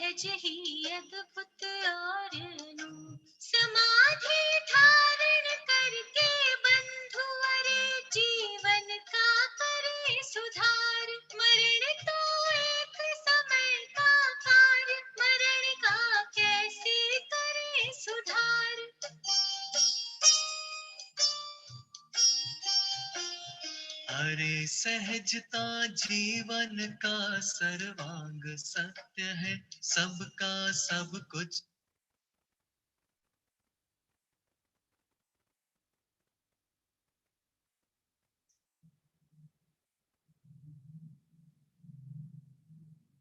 सहज ही अद्भुत और अनूप समाधि धारण करके बंधु अरे जीवन का करे सुधार। मरण तो एक समय का कार्य, मरण का कैसे करे सुधार। अरे सहजता जीवन का सर्वांग सत्य है, सबका सब कुछ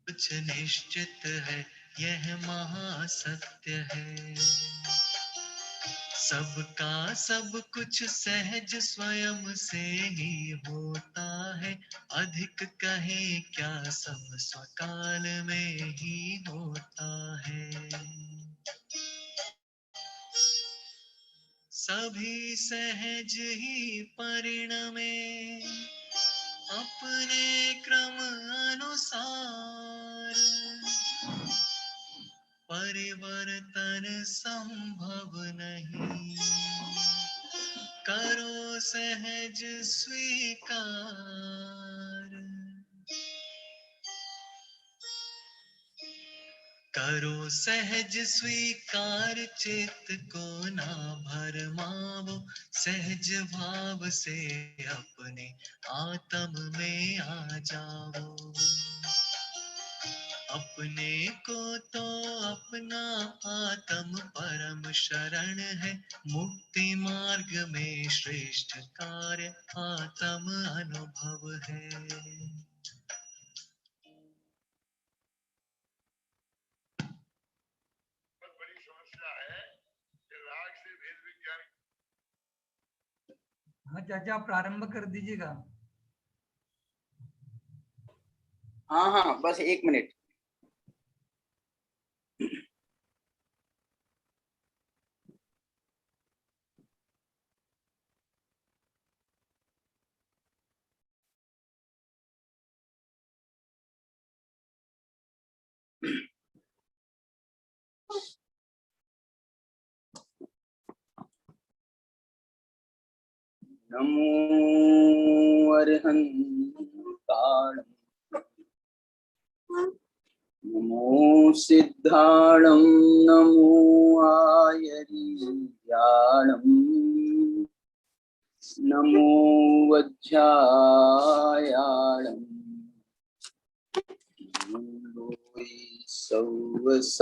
कुछ निश्चित है, यह महासत्य है। सबका सब कुछ सहज स्वयं से ही होता है, अधिक कहे क्या सब स्वकाल में ही होता है। सभी सहज ही परिणमे अपने क्रम अनुसार, परिवर्तन संभव नहीं, करो सहज स्वीकार। करो सहज स्वीकार, चित्त को ना भरमावो, सहज भाव से अपने आत्म में आ जाओ। अपने को तो अपना आत्म परम शरण है, मुक्ति मार्ग में श्रेष्ठ कार्य आत्म अनुभव है। बड़ी समस्या है कि राग से भेद विज्ञान। हाँ चाचा प्रारंभ कर दीजिएगा। हाँ हाँ बस 1 मिनट। नमो अर्हन्ताणं नमो सिद्धाणं नमो आयर्याणं नमो वज्रायाणं नमो सौवसाहूणम्।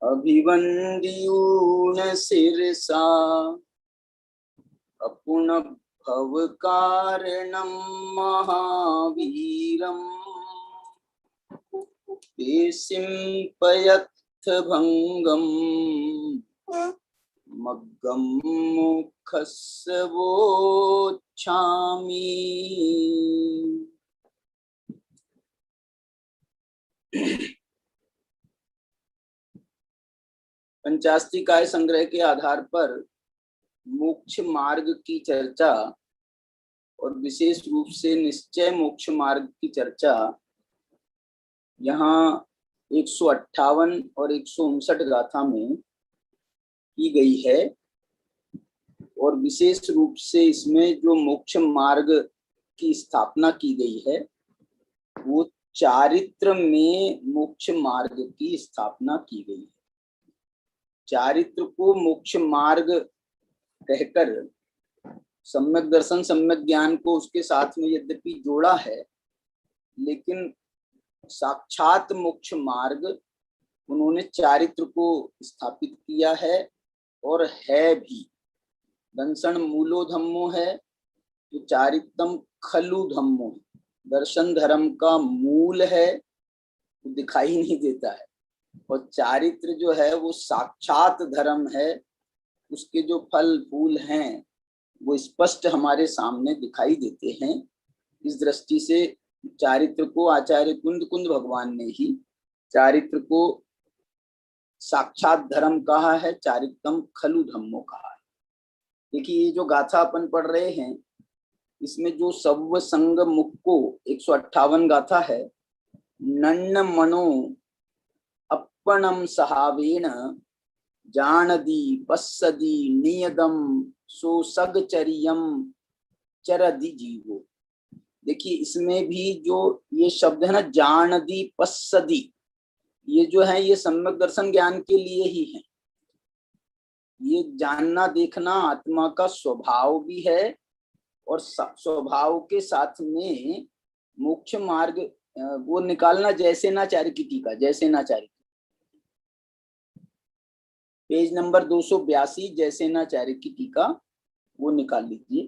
अभिवन्द्यून शिरसा अपुन भव कारणं महावीरम् पेशिंपयत्थ भंगम मग्गम मुखस्य वोच्छामि। पंचास्तिकाय संग्रह के आधार पर मोक्ष मार्ग की चर्चा और विशेष रूप से निश्चय मोक्ष मार्ग की चर्चा यहाँ 158 और 159 गाथा में की गई है। और विशेष रूप से इसमें जो मोक्ष मार्ग की स्थापना की गई है वो चारित्र में मोक्ष मार्ग की स्थापना की गई है। चारित्र को मोक्ष मार्ग कहकर सम्यक दर्शन सम्यक ज्ञान को उसके साथ में यद्यपि जोड़ा है, लेकिन साक्षात मोक्ष मार्ग उन्होंने चारित्र को स्थापित किया है और है भी। दंसन मूलो धम्मो है तो चारित्रम खलु धम्मो, दर्शन धर्म का मूल है तो दिखाई नहीं देता है, और चारित्र जो है वो साक्षात धर्म है। उसके जो फल फूल हैं वो स्पष्ट हमारे सामने दिखाई देते हैं। इस दृष्टि से चारित्र को आचार्य कुंद कुंद भगवान ने ही चारित्र को साक्षात धर्म कहा है, चारित्रम खलु धम्मो कहा है। देखिए ये जो गाथा अपन पढ़ रहे हैं इसमें जो सव संग मुक्को 158 गाथा है। नन्न मनो अपनम सहावेण जानदी पस्सदी नियदम सो सगचरियम चरदि जीवो। देखिए इसमें भी जो ये शब्द है ना, जानदी पस्सदी, ये जो है ये सम्यक दर्शन ज्ञान के लिए ही है। ये जानना देखना आत्मा का स्वभाव भी है और स्वभाव के साथ में मोक्ष मार्ग वो निकालना। जैसे नाचार्य की टीका, जैसे नाचार्य पेज नंबर 282 जैसे नाचार्य की टीका वो निकाल लीजिए।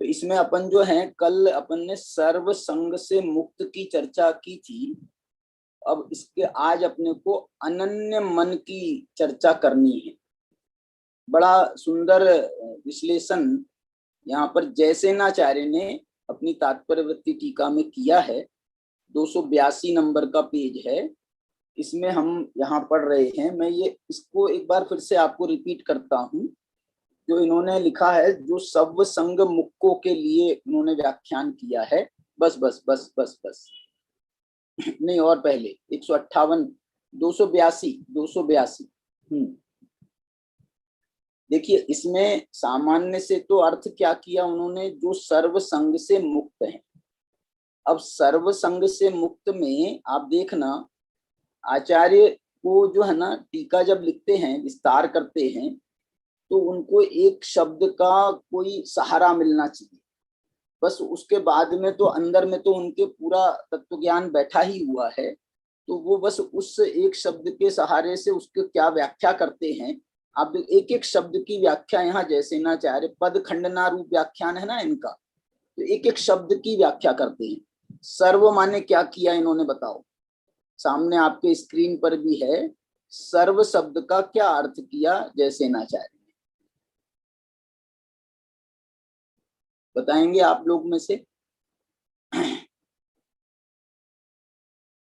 तो इसमें अपन जो है कल अपन ने सर्व संग से मुक्त की चर्चा की थी। अब इसके आज अपने को अनन्य मन की चर्चा करनी है। बड़ा सुंदर विश्लेषण यहाँ पर जैसे नाचार्य ने अपनी तात्पर्यवृत्ति टीका में किया है। 282 नंबर का पेज है, इसमें हम यहाँ पढ़ रहे हैं। मैं ये इसको एक बार फिर से आपको रिपीट करता हूँ जो इन्होंने लिखा है, जो सब संग मुक्को के लिए इन्होंने व्याख्यान किया है। बस बस बस बस बस नहीं, और पहले 158 282 देखिए इसमें सामान्य से तो अर्थ क्या किया उन्होंने, जो सर्व संग से मुक्त है। अब सर्व संग से मुक्त में आप देखना आचार्य को जो है ना टीका जब लिखते हैं, विस्तार करते हैं, तो उनको एक शब्द का कोई सहारा मिलना चाहिए। बस उसके बाद में तो अंदर में तो उनके पूरा तत्व ज्ञान बैठा ही हुआ है। तो वो बस उस एक शब्द के सहारे से उसके क्या व्याख्या करते हैं। आप एक एक शब्द की व्याख्या यहाँ जैसे नाचार्य पद खंडना रूप व्याख्यान है ना इनका, तो एक एक शब्द की व्याख्या करते हैं। सर्व माने क्या किया इन्होंने बताओ, सामने आपके स्क्रीन पर भी है। सर्व शब्द का क्या अर्थ किया जैसे नाचार्य ने, बताएंगे आप लोग में से?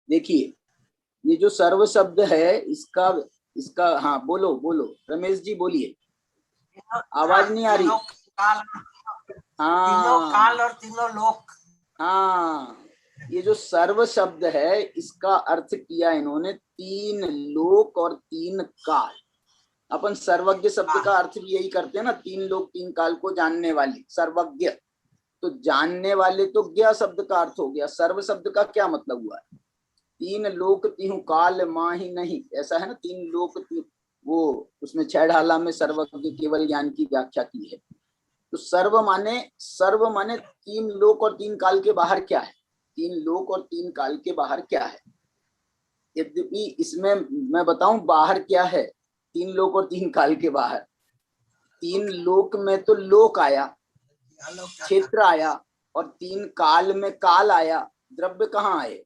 देखिए ये जो सर्व शब्द है इसका हाँ बोलो बोलो रमेश जी बोलिए, आवाज नहीं आ रही। तीनों काल और तीनों लोक। हाँ ये जो सर्व शब्द है इसका अर्थ किया इन्होंने तीन लोक और तीन काल। अपन सर्वज्ञ शब्द का अर्थ भी यही करते हैं ना, तीन लोक तीन काल को जानने वाले सर्वज्ञ। तो जानने वाले तो ज्ञ शब्द का अर्थ हो गया। सर्व शब्द का क्या मतलब हुआ है? तीन लोक तीहू काल माही नहीं, ऐसा है ना, तीन लोक वो उसमें 6 ढाला में सर्वज्ञ केवल ज्ञान की व्याख्या की है। तो सर्व माने तीन लोक और तीन काल के बाहर क्या है, तीन लोक और तीन काल के बाहर क्या है। यद्यपि इसमें मैं बताऊं बाहर क्या है, तीन लोक और तीन काल के बाहर। तीन लोक में तो लोक आया, क्षेत्र आया, और तीन काल में काल आया, द्रव्य कहाँ आए?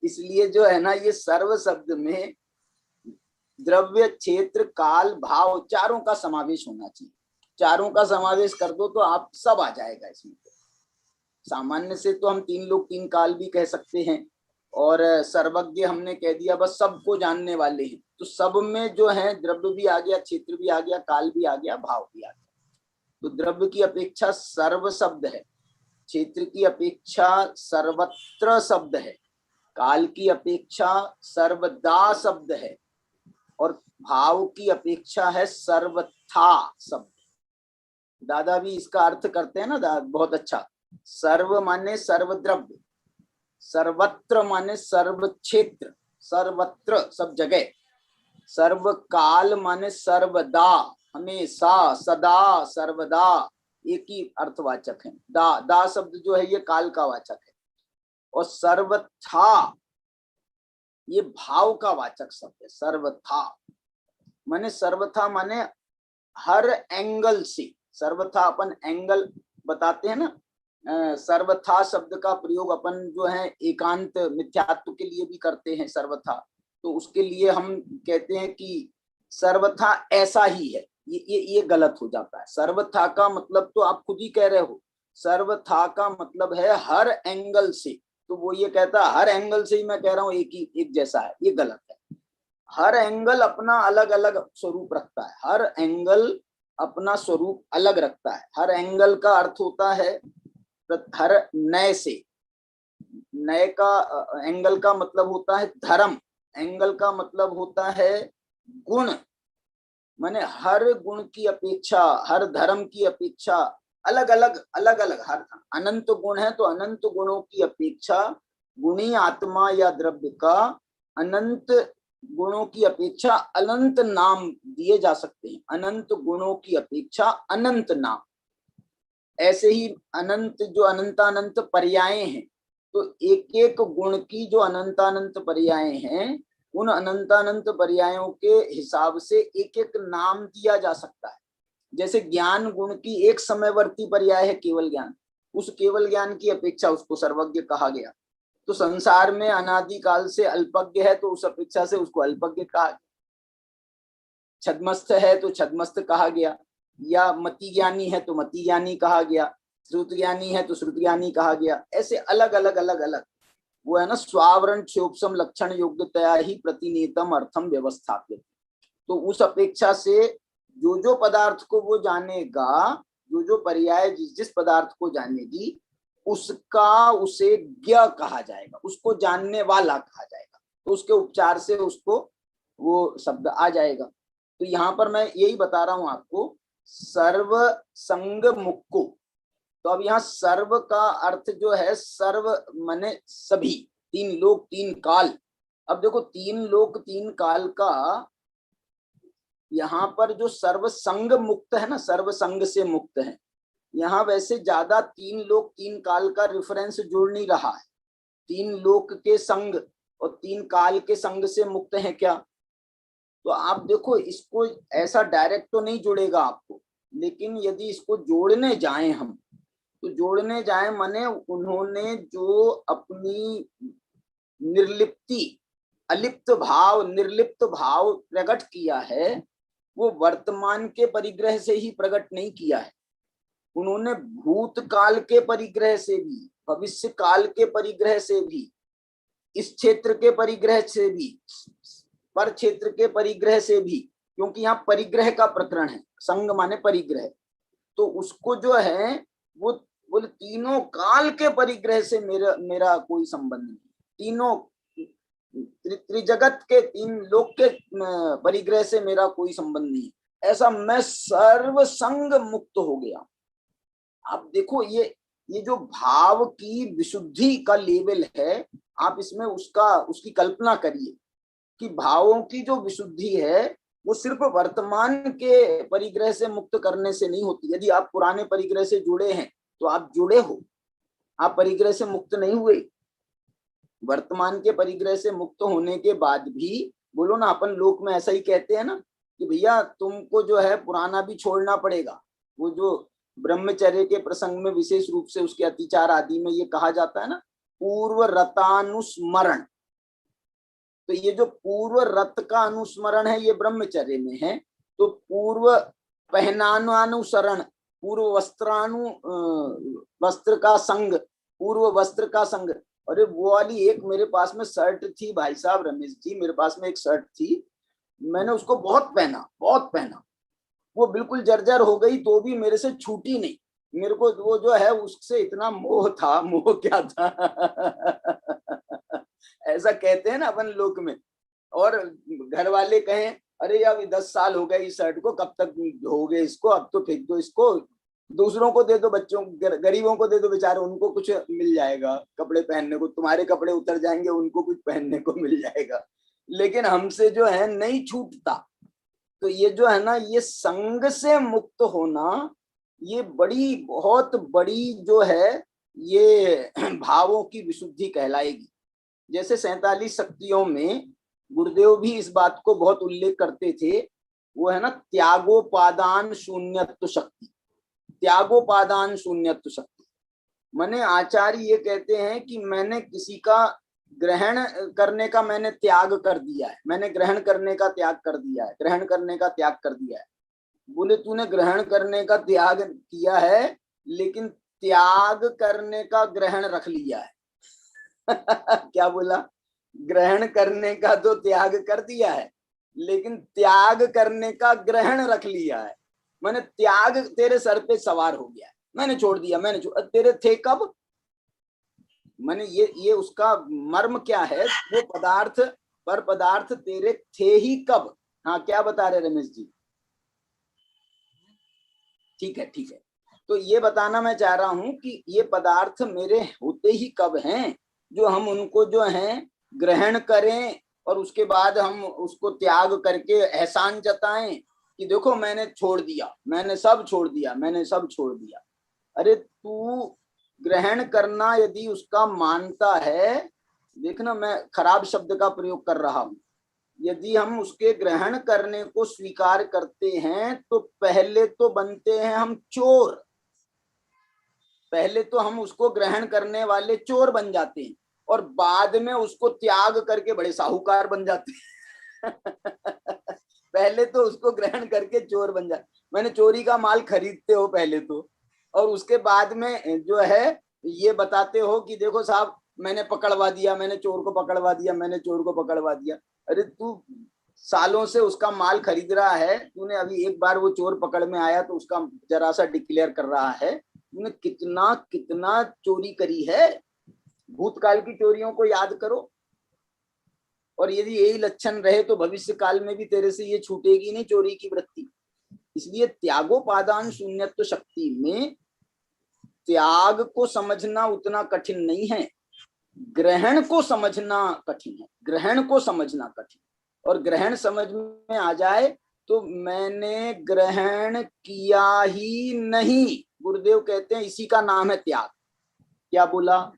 इसलिए जो है ना ये सर्व शब्द में द्रव्य क्षेत्र काल भाव चारों का समावेश होना चाहिए। चारों का समावेश कर दो तो आप सब आ जाएगा इसमें। सामान्य से तो हम तीन लोक तीन काल भी कह सकते हैं, और सर्वज्ञ हमने कह दिया, बस सबको जानने वाले हैं। तो सब में जो है द्रव्य भी आ गया, क्षेत्र भी आ गया, काल भी आ गया, भाव भी आ गया। तो द्रव्य की अपेक्षा सर्व शब्द है, क्षेत्र की अपेक्षा सर्वत्र शब्द है, काल की अपेक्षा सर्वदा शब्द है, और भाव की अपेक्षा है सर्वथा शब्द। दादा भी इसका अर्थ करते हैं ना बहुत अच्छा। सर्व माने सर्वद्रव्य, सर्वत्र माने सर्व क्षेत्र, सर्वत्र सब जगह। सर्व काल माने सर्वदा, हमेशा सदा सर्वदा, एक ही अर्थवाचक है। दा शब्द जो है ये काल का वाचक है, और सर्वथा ये भाव का वाचक शब्द है। सर्वथा माने हर एंगल से। सर्वथा अपन एंगल बताते हैं ना, सर्वथा शब्द का प्रयोग अपन जो है एकांत मिथ्यात्व के लिए भी करते हैं सर्वथा। तो उसके लिए हम कहते हैं कि सर्वथा ऐसा ही है, ये गलत हो जाता है। सर्वथा का मतलब तो आप खुद ही कह रहे हो, सर्वथा का मतलब है हर एंगल से, तो वो ये कहता है हर एंगल से ही मैं कह रहा हूँ एक जैसा है, ये गलत है। हर एंगल अपना अलग अलग स्वरूप रखता है, हर एंगल अपना स्वरूप अलग रखता है। हर एंगल का अर्थ होता है हर नए से, नए का एंगल का मतलब होता है धर्म, एंगल का मतलब होता है गुण, माने हर गुण की अपेक्षा, हर धर्म की अपेक्षा अलग अलग हर अनंत गुण है तो अनंत गुणों की अपेक्षा गुणी आत्मा या द्रव्य का अनंत गुणों की अपेक्षा अनंत नाम दिए जा सकते हैं। अनंत गुणों की अपेक्षा अनंत नाम। ऐसे ही अनंत जो अनंतानंत पर्याय हैं, तो एक एक गुण की जो अनंतानंत पर्याय हैं, उन अनंतानंत पर्यायों के हिसाब से एक एक नाम दिया जा सकता है। जैसे ज्ञान गुण की एक समयवर्ती पर्याय है केवल ज्ञान, उस केवल ज्ञान की अपेक्षा उसको सर्वज्ञ कहा गया। तो संसार में अनादि काल से अल्पज्ञ है तो उस अपेक्षा से उसको अल्पज्ञ कहा गया। छद्मस्थ है तो छद्मस्थ कहा गया, या मति ज्ञानी है तो मति ज्ञानी कहा गया, श्रुत ज्ञानी है तो श्रुत ज्ञानी कहा गया। ऐसे अलग अलग वो है ना, स्वावरण क्षोभसम लक्षण योग्यतया ही प्रतिनियतम अर्थम व्यवस्थापित। तो उस अपेक्षा से जो जो पदार्थ को वो जानेगा, जो जो पर्याय जिस पदार्थ को जानेगी, उसका उसे ज्ञ कहा जाएगा, उसको जानने वाला कहा जाएगा। तो उसके उपचार से उसको वो शब्द आ जाएगा। तो यहाँ पर मैं यही बता रहा हूं आपको, सर्व संग मुक्को। तो अब यहाँ सर्व का अर्थ जो है सर्व माने सभी, तीन लोक तीन काल। अब देखो तीन लोक तीन काल का यहाँ पर जो सर्व संग मुक्त है ना, सर्व संग से मुक्त है, यहाँ वैसे ज्यादा तीन लोक तीन काल का रेफरेंस जोड़ नहीं रहा है। तीन लोक के संग और तीन काल के संग से मुक्त है क्या, तो आप देखो इसको ऐसा डायरेक्ट तो नहीं जुड़ेगा आपको, लेकिन यदि इसको जोड़ने जाएं हम, तो जोड़ने जाएं माने उन्होंने जो अपनी निर्लिप्ति, अलिप्त भाव, निर्लिप्त भाव प्रकट किया है, वो वर्तमान के परिग्रह से ही प्रकट नहीं किया है। उन्होंने भूतकाल के परिग्रह से भी, भविष्य काल के परिग्रह से भी, इस क्षेत्र के परिग्रह से भी, पर क्षेत्र के परिग्रह से भी, क्योंकि यहाँ परिग्रह का प्रकरण है, संग माने परिग्रह, तो उसको जो है वो बोले तीनों काल के परिग्रह से मेरा कोई संबंध नहीं, तीनों त्रिजगत के तीन लोक के परिग्रह से मेरा कोई संबंध नहीं, ऐसा मैं सर्व संग मुक्त हो गया। आप देखो ये जो भाव की विशुद्धि का लेवल है, आप इसमें उसकी कल्पना करिए कि भावों की जो विशुद्धि है वो सिर्फ वर्तमान के परिग्रह से मुक्त करने से नहीं होती। यदि आप पुराने परिग्रह से जुड़े हैं तो आप जुड़े हो, आप परिग्रह से मुक्त नहीं हुए। वर्तमान के परिग्रह से मुक्त होने के बाद भी, बोलो ना, अपन लोक में ऐसा ही कहते हैं ना कि भैया तुमको जो है पुराना भी छोड़ना पड़ेगा। वो जो ब्रह्मचर्य के प्रसंग में विशेष रूप से उसके अतिचार आदि में ये कहा जाता है ना, पूर्व रतानुस्मरण। तो ये जो पूर्व रत का अनुस्मरण है ये ब्रह्मचर्य में है। तो पूर्व पहनानुसरण, पूर्व वस्त्र का संग, पूर्व वस्त्र का संग। अरे वो वाली एक मेरे पास में शर्ट थी भाई साहब रमेश जी, मेरे पास में एक शर्ट थी, मैंने उसको बहुत पहना, वो बिल्कुल जर्जर हो गई तो भी मेरे से छूटी नहीं। मेरे को वो जो है उससे इतना मोह था, मोह क्या था ऐसा कहते हैं ना अपन लोक में। और घर वाले कहें अरे यार 10 साल हो गए इस शर्ट को, कब तक धोगे इसको, अब तो फेंक दो इसको, दूसरों को दे दो, बच्चों गरीबों को दे दो, बेचारे उनको कुछ मिल जाएगा कपड़े पहनने को, तुम्हारे कपड़े उतर जाएंगे उनको कुछ पहनने को मिल जाएगा, लेकिन हमसे जो है नहीं छूटता। तो ये जो है ना, ये संग से मुक्त होना, ये बहुत बड़ी जो है ये भावों की विशुद्धि कहलाएगी। जैसे 47 शक्तियों में गुरुदेव भी इस बात को बहुत उल्लेख करते थे, वो है ना त्यागोपादान शून्यत्व शक्ति। त्यागोपादान शून्यत्व शक्ति माने आचार्य ये कहते हैं कि मैंने किसी का ग्रहण करने का मैंने त्याग कर दिया है, मैंने ग्रहण करने का त्याग कर दिया है, ग्रहण करने का त्याग कर दिया है। बोले तूने ग्रहण करने का त्याग किया है, लेकिन त्याग करने का ग्रहण रख लिया है। क्या बोला? ग्रहण करने का तो त्याग कर दिया है, लेकिन त्याग करने का ग्रहण रख लिया है। मैंने त्याग तेरे सर पे सवार हो गया है, मैंने छोड़ दिया, तेरे थे कब? मैंने ये उसका मर्म क्या है, वो पदार्थ पर पदार्थ तेरे थे ही कब? हाँ, क्या बता रहे रमेश जी? ठीक है, ठीक है। तो ये बताना मैं चाह रहा हूं कि ये पदार्थ मेरे होते ही कब हैं, जो हम उनको जो है ग्रहण करें और उसके बाद हम उसको त्याग करके एहसान जताएं कि देखो मैंने छोड़ दिया, मैंने सब छोड़ दिया, मैंने सब छोड़ दिया। अरे तू ग्रहण करना यदि उसका मानता है, देखना मैं खराब शब्द का प्रयोग कर रहा हूं, यदि हम उसके ग्रहण करने को स्वीकार करते हैं तो पहले तो बनते हैं हम चोर, पहले तो हम उसको ग्रहण करने वाले चोर बन जाते हैं और बाद में उसको त्याग करके बड़े साहूकार बन जाते हैं। पहले तो उसको ग्रहण करके चोर बन जाते, मैंने चोरी का माल खरीदते हो पहले तो, और उसके बाद में जो है ये बताते हो कि देखो साहब मैंने पकड़वा दिया, मैंने चोर को पकड़वा दिया, मैंने चोर को पकड़वा दिया। अरे तू सालों से उसका माल खरीद रहा है, तूने अभी एक बार वो चोर पकड़ में आया तो उसका जरा सा डिक्लेयर कर रहा है, तूने कितना कितना चोरी करी है। भूतकाल की चोरियों को याद करो, और यदि यही लक्षण रहे तो भविष्य काल में भी तेरे से ये छूटेगी नहीं चोरी की वृत्ति। इसलिए त्यागोपादान शून्यत्व शक्ति में त्याग को समझना उतना कठिन नहीं है, ग्रहण को समझना कठिन है, ग्रहण को समझना कठिन। और ग्रहण समझ में आ जाए तो मैंने ग्रहण किया ही नहीं, गुरुदेव कहते हैं इसी का नाम है त्याग। क्या बोला?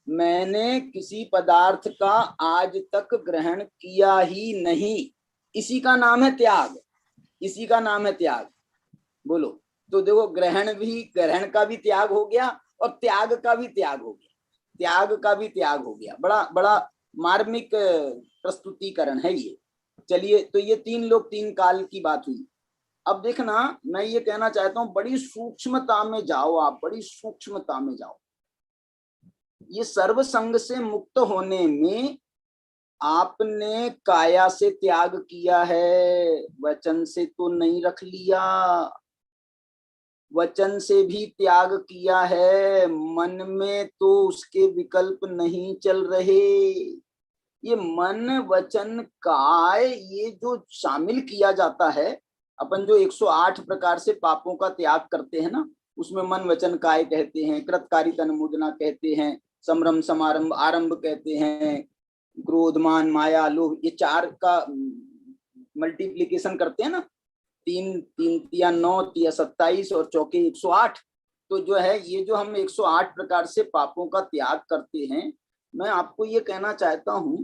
मैंने किसी पदार्थ का आज तक ग्रहण किया ही नहीं, इसी का नाम है त्याग, इसी का नाम है त्याग। बोलो। तो देखो ग्रहण का भी त्याग हो गया और त्याग का भी त्याग हो गया, त्याग का भी त्याग हो गया। बड़ा बड़ा मार्मिक प्रस्तुतिकरण है ये। चलिए, तो ये 3 लोग 3 काल की बात हुई। अब देखना, मैं ये कहना चाहता हूं बड़ी सूक्ष्मता में जाओ, आप बड़ी सूक्ष्मता में जाओ। ये सर्व संग से मुक्त होने में आपने काया से त्याग किया है, वचन से तो नहीं रख लिया, वचन से भी त्याग किया है, मन में तो उसके विकल्प नहीं चल रहे। ये मन वचन काय ये जो शामिल किया जाता है, अपन जो 108 प्रकार से पापों का त्याग करते हैं ना, उसमें मन वचन काय कहते हैं, कृतकारित अनुमोदना कहते हैं, संभ्रम समारंभ आरंभ कहते हैं, क्रोध मान माया लोभ, ये 4 का मल्टीप्लीकेशन करते हैं ना, 3 3 या 9 या 27 और चौके 108। तो जो है ये जो हम 108 प्रकार से पापों का त्याग करते हैं, मैं आपको ये कहना चाहता हूं,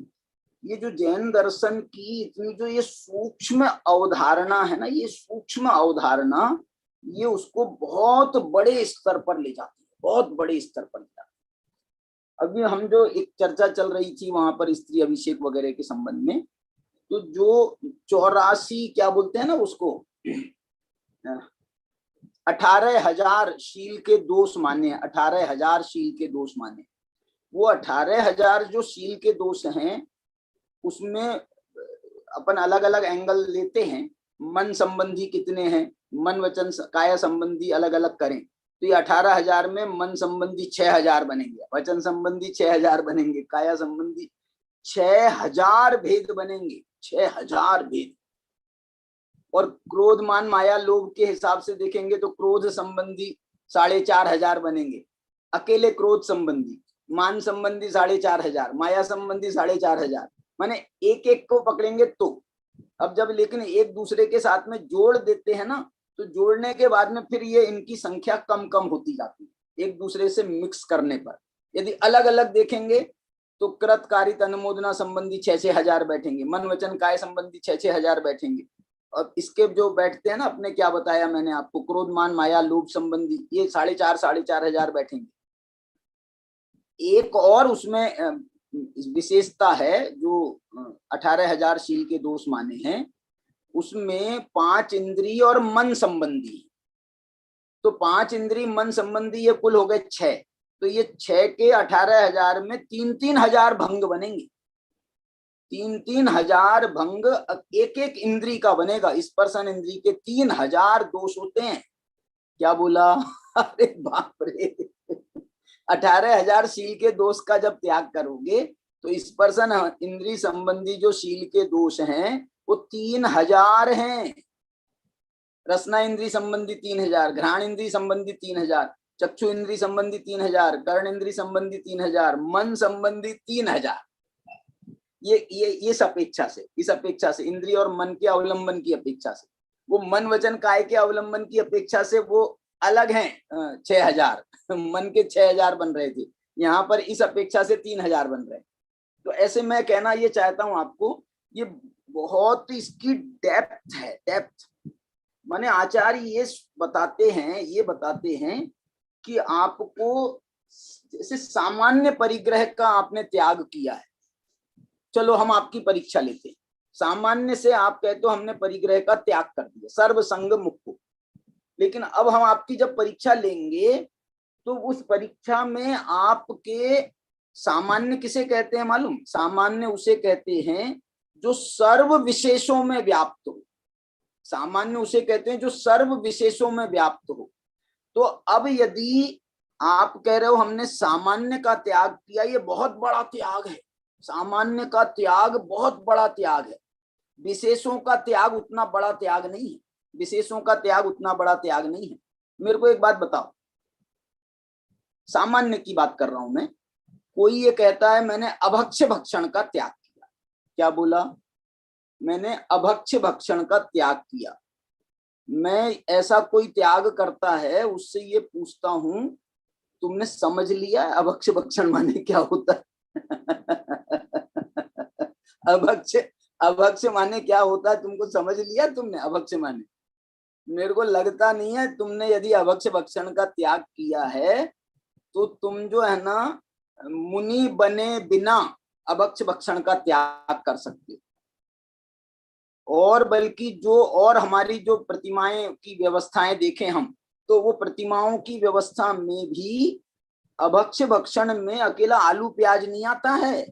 ये जो जैन दर्शन की इतनी जो ये सूक्ष्म अवधारणा है ना, ये सूक्ष्म अवधारणा ये उसको बहुत बड़े स्तर पर ले जाती है, बहुत बड़े स्तर पर ले जाती है। अभी हम जो एक चर्चा चल रही थी वहां पर स्त्री अभिषेक वगैरह के संबंध में, तो जो 84 क्या बोलते हैं ना उसको 18,000 शील के दोष माने, 18,000 शील के दोष माने। वो 18,000 जो शील के दोष हैं उसमें अपन अलग अलग एंगल लेते हैं, मन संबंधी कितने हैं, मन वचन काया संबंधी अलग अलग करें तो ये 18,000 में मन संबंधी 6,000 बनेंगे, वचन संबंधी 6,000 बनेंगे, काया संबंधी 6,000 भेद बनेंगे, 6,000 भेद। और क्रोध मान माया लोभ के हिसाब से देखेंगे तो क्रोध संबंधी 4,500 बनेंगे, अकेले क्रोध संबंधी, मान संबंधी 4,500, माया संबंधी 4,500, माने एक एक को पकड़ेंगे तो। अब जब लेकिन एक दूसरे के साथ में जोड़ देते हैं ना, तो जोड़ने के बाद में फिर ये इनकी संख्या कम कम होती जाती है एक दूसरे से मिक्स करने पर। यदि अलग अलग देखेंगे तो कृतकारित अनुमोदना संबंधी 6,000 बैठेंगे, मन वचन काय संबंधी 6,000 बैठेंगे। और इसके जो बैठते हैं ना, अपने क्या बताया मैंने आपको, क्रोध मान माया लोभ संबंधी ये 4,500 बैठेंगे। एक और उसमें विशेषता है जो 18,000 शील के दोष माने हैं, उसमें 5 इंद्रिय और मन संबंधी, तो 5 इंद्रिय मन संबंधी ये कुल हो गए 6, तो ये 6 के 18,000 में 3-3 हजार भंग बनेंगे। 3-3 हजार भंग एक एक इंद्री का बनेगा। स्पर्शन इंद्री के 3,000 दोष होते हैं। क्या बोला? अरे बाप रे, 18,000 शील के दोष का जब त्याग करोगे तो स्पर्शन इंद्री संबंधी जो शील के दोष हैं वो 3,000 हैं। रसना इंद्री संबंधी 3,000, घ्राण इंद्री संबंधी 3,000, चक्षु इंद्री संबंधी 3,000, कर्ण इंद्री संबंधी 3,000, मन संबंधी 3,000। ये इस अपेक्षा से इंद्रिय और मन के अवलंबन की अपेक्षा से, वो मन वचन काय के अवलंबन की अपेक्षा से वो अलग हैं। 6,000 मन के 6,000 बन रहे थे, यहाँ पर इस अपेक्षा से 3,000 बन रहे हैं। तो ऐसे मैं कहना ये चाहता हूं आपको, ये बहुत इसकी डेप्थ है, डेप्थ माने आचार्य ये बताते हैं कि आपको जैसे सामान्य परिग्रह का आपने त्याग किया है। चलो हम आपकी परीक्षा लेते हैं। सामान्य से आप कहते हो हमने परिग्रह का त्याग कर दिया, सर्व संग मुक्त। लेकिन अब हम आपकी जब परीक्षा लेंगे तो उस परीक्षा में आपके सामान्य किसे कहते हैं मालूम? सामान्य उसे कहते हैं जो सर्व विशेषों में व्याप्त हो। सामान्य उसे कहते हैं जो सर्व विशेषों में व्याप्त हो। तो अब यदि आप कह रहे हो हमने सामान्य का त्याग किया, ये बहुत बड़ा त्याग है। सामान्य का त्याग बहुत बड़ा त्याग है। विशेषों का त्याग उतना बड़ा त्याग नहीं है। विशेषों का त्याग उतना बड़ा त्याग नहीं है। मेरे को एक बात बताओ, सामान्य की बात कर रहा हूं मैं। कोई ये कहता है मैंने अभक्ष्य भक्षण का त्याग किया। क्या बोला? मैंने अभक्ष्य भक्षण का त्याग किया। मैं ऐसा कोई त्याग करता है उससे ये पूछता हूं तुमने समझ लिया अभक्ष्य भक्षण माने क्या होता है? अभक्ष्य माने क्या होता है तुमको समझ लिया तुमने? अभक्ष्य माने मेरे को लगता नहीं है तुमने यदि अभक्ष्य भक्षण का त्याग किया है तो तुम जो है ना मुनि बने बिना अभक्ष्य भक्षण का त्याग कर सकते हो। और बल्कि जो और हमारी जो प्रतिमाएं की व्यवस्थाएं देखें हम, तो वो प्रतिमाओं की व्यवस्था में भी अभक्ष्य भक्षण में अकेला आलू प्याज नहीं आता है।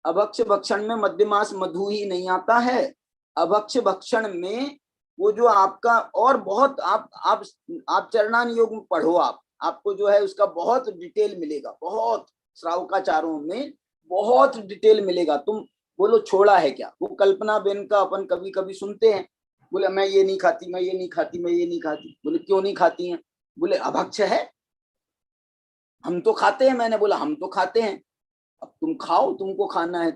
अभक्ष्य भक्षण में मध्यमास मधु ही नहीं आता है। अभक्ष्य भक्षण में वो जो आपका और बहुत आप चरणान योग में पढ़ो, आपको जो है उसका बहुत डिटेल मिलेगा। बहुत श्रावकाचारों में बहुत डिटेल मिलेगा। तुम बोलो छोड़ा है क्या? वो कल्पना बेन का अपन कभी कभी सुनते हैं, बोले मैं ये नहीं खाती, मैं ये नहीं खाती, मैं ये नहीं खाती। बोले क्यों नहीं खाती हैं? बोले अभक्ष्य है, हम तो खाते हैं। मैंने बोला हम तो खाते हैं, अब तुम खाओ, तुमको खाना है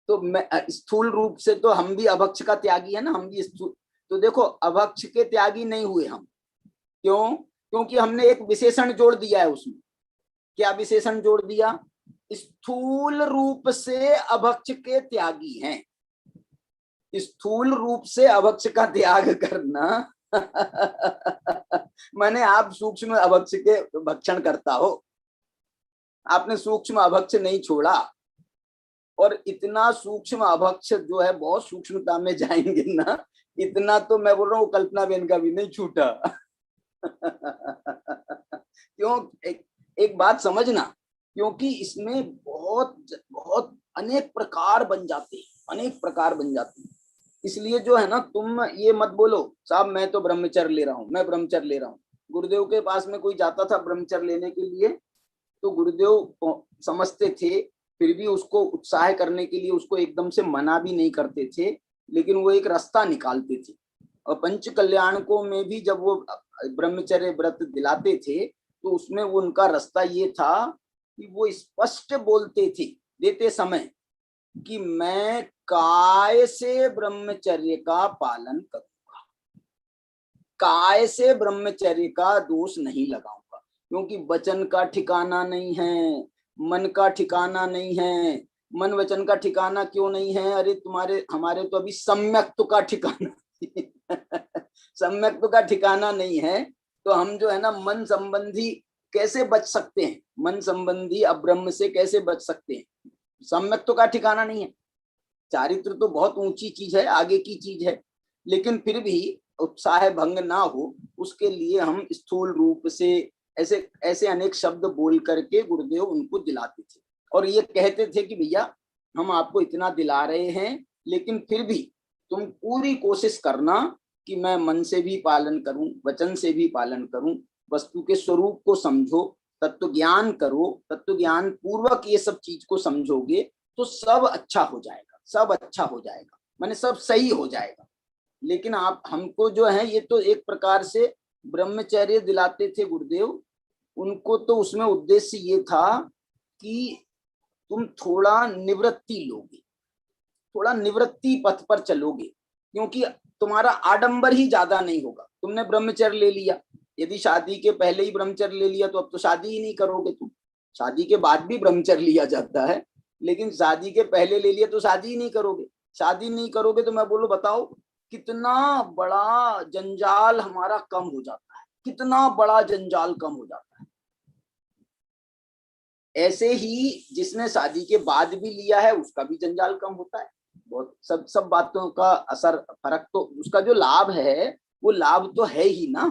तो मैं स्थूल रूप से तो हम भी अभक्ष्य का त्यागी है ना, हम भी स्थूल। तो देखो अभक्ष्य के त्यागी नहीं हुए हम। क्यों? क्योंकि हमने एक विशेषण जोड़ दिया है उसमें। क्या विशेषण जोड़ दिया? स्थूल रूप से अभक्ष्य के त्यागी हैं। स्थूल रूप से अभक्ष्य का त्याग करना माने आप सूक्ष्म अभक्ष्य के भक्षण करता हो, आपने सूक्ष्म अभक्ष्य नहीं छोड़ा। और इतना सूक्ष्म अभक्ष्य जो है, बहुत सूक्ष्मता में जाएंगे ना, इतना तो मैं बोल रहा हूँ कल्पना बेन का भी नहीं छूटा। क्यों? एक बात समझना, क्योंकि इसमें बहुत बहुत अनेक प्रकार बन जाते हैं, अनेक प्रकार बन जाते हैं। इसलिए जो है ना, तुम ये मत बोलो साहब मैं तो ब्रह्मचर्य ले रहा हूँ, मैं ब्रह्मचर्य ले रहा हूँ। गुरुदेव के पास में कोई जाता था ब्रह्मचर्य लेने के लिए तो गुरुदेव समझते थे, फिर भी उसको उत्साह करने के लिए उसको एकदम से मना भी नहीं करते थे, लेकिन वो एक रास्ता निकालते थे। और पंच कल्याणकों में भी जब वो ब्रह्मचर्य व्रत दिलाते थे तो उसमें वो उनका रास्ता ये था कि वो स्पष्ट बोलते थे देते समय कि मैं काय से ब्रह्मचर्य का पालन करूंगा, काय से ब्रह्मचर्य का दोष नहीं लगाऊंगा। क्योंकि वचन का ठिकाना नहीं है, मन का ठिकाना नहीं है। मन वचन का ठिकाना क्यों नहीं है? अरे हमारे तो अभी सम्यक्त्व का ठिकाना सम्यक्त्व का ठिकाना नहीं है। तो हम जो है ना मन संबंधी कैसे बच सकते हैं? मन संबंधी अब्रह्म से कैसे बच सकते हैं? सम्यक्त्व का ठिकाना नहीं है। चारित्र तो बहुत ऊंची चीज है, आगे की चीज है, लेकिन फिर भी उत्साह भंग ना हो उसके लिए हम स्थूल रूप से ऐसे ऐसे अनेक शब्द बोल करके गुरुदेव उनको दिलाते थे और ये कहते थे कि भैया हम आपको इतना दिला रहे हैं, लेकिन फिर भी तुम पूरी कोशिश करना कि मैं मन से भी पालन करूं, वचन से भी पालन करूं, वस्तु के स्वरूप को समझो, तत्व ज्ञान करो, तत्व ज्ञान पूर्वक ये सब चीज को समझोगे तो सब अच्छा हो जाएगा, सब अच्छा हो जाएगा, माने सब सही हो जाएगा। लेकिन आप हमको जो है ये तो एक प्रकार से ब्रह्मचर्य दिलाते थे गुरुदेव, उनको तो उसमें उद्देश्य ये था कि तुम थोड़ा निवृत्ति लोगे, थोड़ा निवृत्ति पथ पर चलोगे, क्योंकि तुम्हारा आडंबर ही ज्यादा नहीं होगा। तुमने ब्रह्मचर्य ले लिया, यदि शादी के पहले ही ब्रह्मचर्य ले लिया तो अब तो शादी ही नहीं करोगे तुम। शादी के बाद भी ब्रह्मचर्य लिया जाता है, लेकिन शादी के पहले ले लिया तो शादी ही नहीं करोगे। शादी नहीं करोगे तो मैं बोलो बताओ कितना बड़ा जंजाल हमारा कम हो जाता है, कितना बड़ा जंजाल कम हो जाता है। ऐसे ही जिसने शादी के बाद भी लिया है उसका भी जंजाल कम होता है। बहुत सब बातों का असर फर्क तो उसका जो लाभ है वो लाभ तो है ही ना।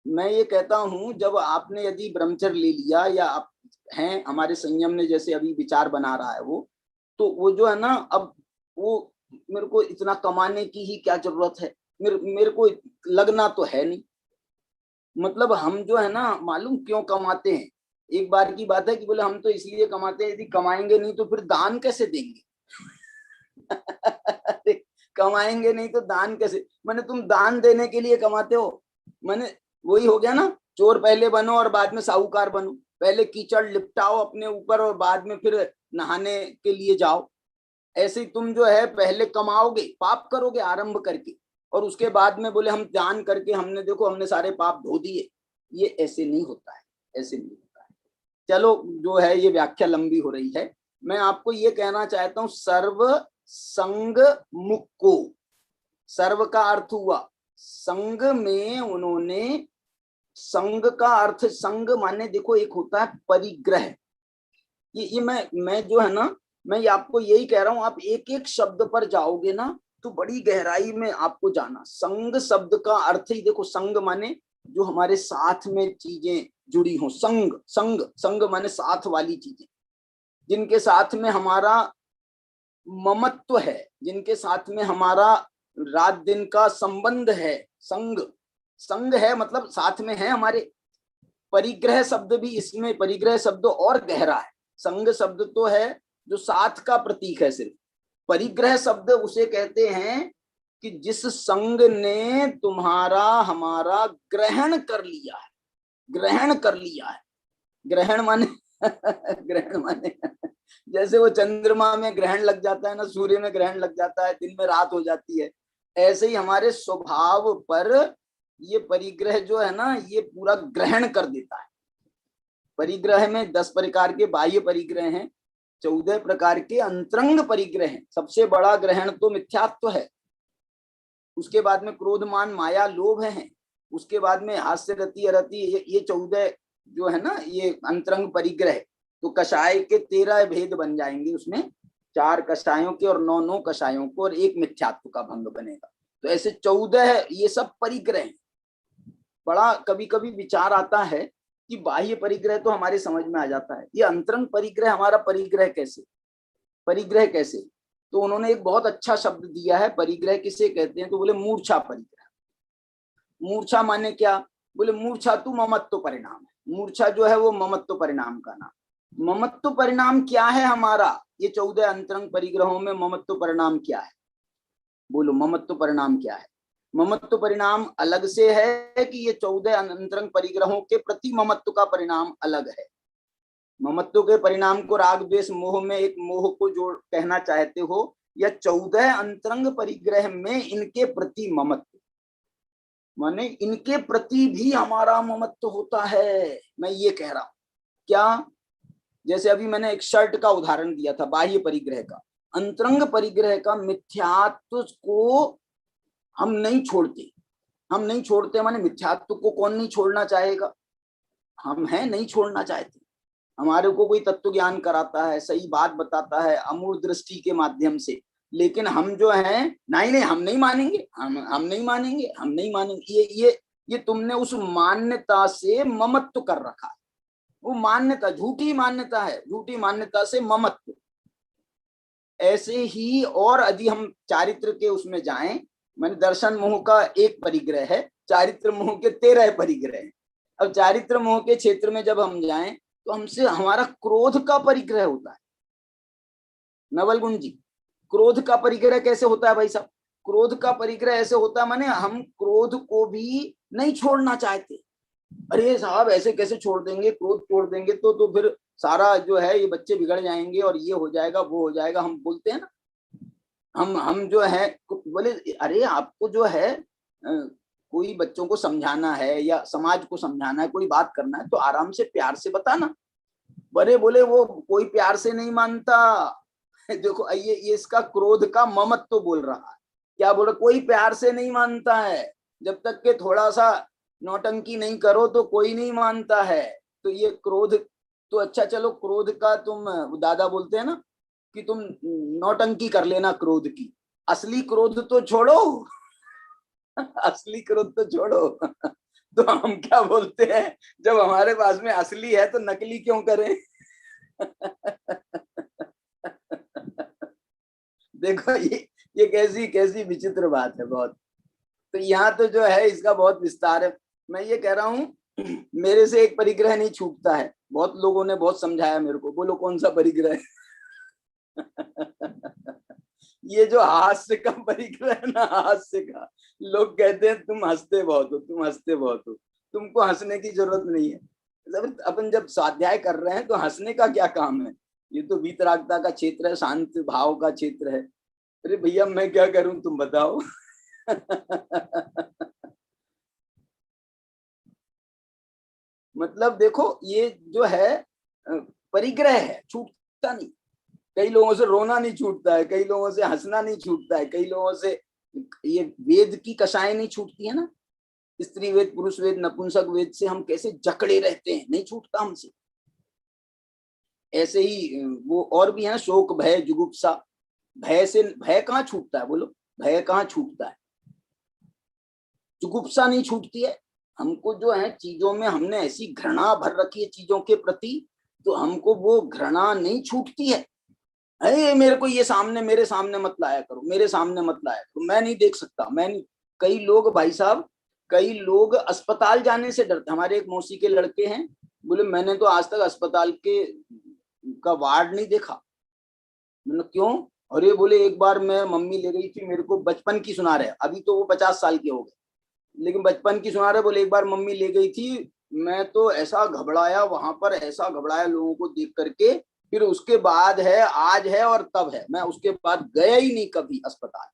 मैं ये कहता हूं जब आपने यदि ब्रह्मचर्य ले लिया या आप हैं हमारे संयम ने जैसे अभी विचार बना रहा है वो, तो वो जो है ना अब वो मेरे को इतना कमाने की ही क्या जरूरत है, मेरे को लगना तो है नहीं। मतलब हम जो है ना मालूम क्यों कमाते हैं, एक बार की बात है कि बोले हम तो इसलिए कमाते हैं, यदि कमाएंगे नहीं तो फिर दान कैसे देंगे कमाएंगे नहीं तो दान कैसे, माने तुम दान देने के लिए कमाते हो, माने वही हो गया ना, चोर पहले बनो और बाद में साहूकार बनो, पहले कीचड़ लिपटाओ अपने ऊपर और बाद में फिर नहाने के लिए जाओ। ऐसे ही तुम जो है पहले कमाओगे, पाप करोगे आरंभ करके, और उसके बाद में बोले हम दान करके हमने देखो हमने सारे पाप धो दिए। ये ऐसे नहीं होता है, ऐसे नहीं होता है। चलो जो है ये व्याख्या लंबी हो रही है, मैं आपको ये कहना चाहता हूं सर्व संग मुक्को, सर्व का अर्थ हुआ संग में, उन्होंने संग का अर्थ, संग माने देखो एक होता है परिग्रह, ये मैं जो है ना मैं आपको यही कह रहा हूं, आप एक एक शब्द पर जाओगे ना तो बड़ी गहराई में आपको जाना। संग शब्द का अर्थ ही देखो, संग माने जो हमारे साथ में चीजें जुड़ी हो, संग संग संग माने साथ वाली चीजें, जिनके साथ में हमारा ममत्व है, जिनके साथ में हमारा रात दिन का संबंध है, संग संग है मतलब साथ में है हमारे। परिग्रह शब्द भी इसमें, परिग्रह शब्द और गहरा है, संग शब्द तो है जो साथ का प्रतीक है सिर्फ, परिग्रह शब्द उसे कहते हैं कि जिस संग ने तुम्हारा हमारा ग्रहण कर लिया है, ग्रहण कर लिया है। ग्रहण माने ग्रहण माने जैसे वो चंद्रमा में ग्रहण लग जाता है ना, सूर्य में ग्रहण लग जाता है, दिन में रात हो जाती है, ऐसे ही हमारे स्वभाव पर ये परिग्रह जो है ना ये पूरा ग्रहण कर देता है। परिग्रह में 10 प्रकार के बाह्य परिग्रह हैं, 14 प्रकार के अंतरंग परिग्रह हैं। सबसे बड़ा ग्रहण तो मिथ्यात्व है, उसके बाद में क्रोध मान माया लोभ है, उसके बाद में हास्य रति अरति, ये 14 जो है ना ये अंतरंग परिग्रह। तो कषाय के 13 भेद बन जाएंगे उसमें, 4 कषायों के और 9 कषायों को, और एक मिथ्यात्व का भंग बनेगा। तो ऐसे 14 ये सब परिग्रह। बड़ा कभी कभी विचार आता है कि बाह्य परिग्रह तो हमारे समझ में आ जाता है, ये अंतरंग परिग्रह हमारा परिग्रह कैसे, परिग्रह कैसे? तो उन्होंने एक बहुत अच्छा शब्द दिया है, परिग्रह किसे कहते हैं, तो बोले मूर्छा परिग्रह। मूर्छा माने क्या? बोले मूर्छा तो ममत्व परिणाम है, मूर्छा जो है वो ममत्व परिणाम का नाम। ममत्व परिणाम क्या है हमारा? ये 14 अंतरंग परिग्रहों में ममत्व परिणाम क्या है? बोलो ममत्व परिणाम क्या है? ममत्व परिणाम अलग से है कि ये 14 अंतरंग परिग्रहों के प्रति ममत्व का परिणाम अलग है? ममत्व के परिणाम को राग द्वेष मोह में एक मोह को जोड़ कहना चाहते हो, या 14 अंतरंग परिग्रह में इनके प्रति ममत्व, माने इनके प्रति भी हमारा ममत्व होता है। मैं ये कह रहा हूं क्या, जैसे अभी मैंने एक शर्ट का उदाहरण दिया था बाह्य परिग्रह का, अंतरंग परिग्रह का मिथ्यात्व को हम नहीं छोड़ते, हम नहीं छोड़ते, माने मिथ्यात्व को कौन नहीं छोड़ना चाहेगा, हम हैं नहीं छोड़ना चाहते। हमारे को कोई तत्व ज्ञान कराता है, सही बात बताता है अमूल दृष्टि के माध्यम से, लेकिन हम जो है नहीं नहीं हम नहीं मानेंगे, हम नहीं मानेंगे, हम नहीं मानेंगे। ये तुमने उस मान्यता से ममत्व कर रखा है। वो मान्यता झूठी मान्यता है, झूठी मान्यता से ममत्व। ऐसे ही और यदि हम चारित्र के उसमें जाएं, मैंने दर्शन मोह का एक परिग्रह है, चारित्र मोह के 13 परिग्रह हैं। अब चारित्र मोह के क्षेत्र में जब हम जाएं तो हमसे हमारा क्रोध का परिग्रह होता है। नवल गुण जी, क्रोध का परिग्रह कैसे होता है भाई साहब? क्रोध का परिग्रह ऐसे होता है, माने हम क्रोध को भी नहीं छोड़ना चाहते। अरे साहब ऐसे कैसे छोड़ देंगे, क्रोध छोड़ देंगे तो फिर सारा जो है ये बच्चे बिगड़ जाएंगे और ये हो जाएगा वो हो जाएगा, हम बोलते हैं ना। हम जो है बोले अरे आपको जो है कोई बच्चों को समझाना है या समाज को समझाना है, कोई बात करना है तो आराम से प्यार से बताना। बड़े बोले वो कोई प्यार से नहीं मानता। देखो ये इसका क्रोध का ममत्व तो बोल रहा है। क्या बोल रहा, कोई प्यार से नहीं मानता है, जब तक के थोड़ा सा नौटंकी नहीं करो तो कोई नहीं मानता है। तो ये क्रोध तो अच्छा चलो, क्रोध का तुम दादा बोलते हैं ना कि तुम नौटंकी कर लेना क्रोध की, असली क्रोध तो छोड़ो। असली क्रोध तो छोड़ो। तो हम क्या बोलते हैं, जब हमारे पास में असली है तो नकली क्यों करें? देखो ये कैसी कैसी विचित्र बात है बहुत। तो यहाँ तो जो है इसका बहुत विस्तार है। मैं ये कह रहा हूँ मेरे से एक परिग्रह नहीं छूटता है। बहुत लोगों ने बहुत समझाया मेरे को, बोलो कौन सा परिग्रह है? ये जो हास्य का परिग्रह है ना, हास्य का, लोग कहते हैं तुम हंसते बहुत हो, तुम हंसते बहुत हो, तुमको हंसने की जरूरत नहीं है। अपन जब स्वाध्याय कर रहे हैं तो हंसने का क्या काम है? ये तो वीतरागता का क्षेत्र है, शांत भाव का क्षेत्र है। अरे भैया मैं क्या करूं तुम बताओ। मतलब देखो ये जो है परिग्रह है, छूटता नहीं। कई लोगों से रोना नहीं छूटता है, कई लोगों से हंसना नहीं छूटता है, कई लोगों से ये वेद की कषाएं नहीं छूटती है ना, स्त्री वेद पुरुष वेद नपुंसक वेद से हम कैसे जकड़े रहते हैं, नहीं छूटता हमसे। ऐसे ही वो और भी है, शोक भय जुगुप्सा। भय से भय कहाँ छूटता है, बोलो भय कहाँ छूटता है? जुगुप्सा नहीं छूटती है। हमको जो है चीजों में हमने ऐसी घृणा भर रखी है चीजों के प्रति, तो हमको वो घृणा नहीं छूटती है। अरे मेरे को ये सामने, मेरे सामने मत लाया करो, मेरे सामने मत लाया करो, मैं नहीं देख सकता, मैं नहीं। कई लोग भाई साहब, कई लोग अस्पताल जाने से डरते। हमारे एक मौसी के लड़के हैं, बोले मैंने तो आज तक अस्पताल के का वार्ड नहीं देखा। मैंने क्यों? अरे बोले एक बार मैं मम्मी ले गई थी, मेरे को बचपन की सुना रहे, अभी तो वो 50 साल के हो गए, लेकिन बचपन की सुना रहे। बोले एक बार मम्मी ले गई थी, मैं तो ऐसा घबराया वहां पर, ऐसा घबराया लोगों को देख करके। फिर उसके बाद है, आज है और तब है, मैं उसके बाद गया ही नहीं कभी अस्पताल।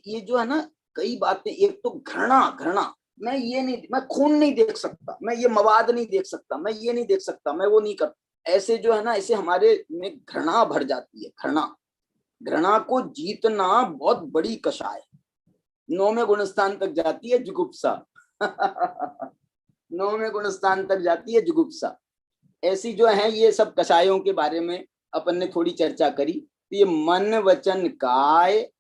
ये जो है ना कई बातें, एक तो घृणा, घृणा, मैं ये नहीं, मैं खून नहीं देख सकता, मैं ये मवाद नहीं देख सकता, मैं ये नहीं देख सकता, मैं वो नहीं कर, ऐसे जो है ना, ऐसे हमारे में घृणा भर जाती है। घृणा, घृणा को जीतना बहुत बड़ी कषाय है। 9वें गुणस्थान तक जाती है जुगुप्सा। 9वें गुणस्थान तक जाती है जुगुप्सा। ऐसी जो है ये सब कषायों के बारे में अपन ने थोड़ी चर्चा करी। तो ये मन वचन काय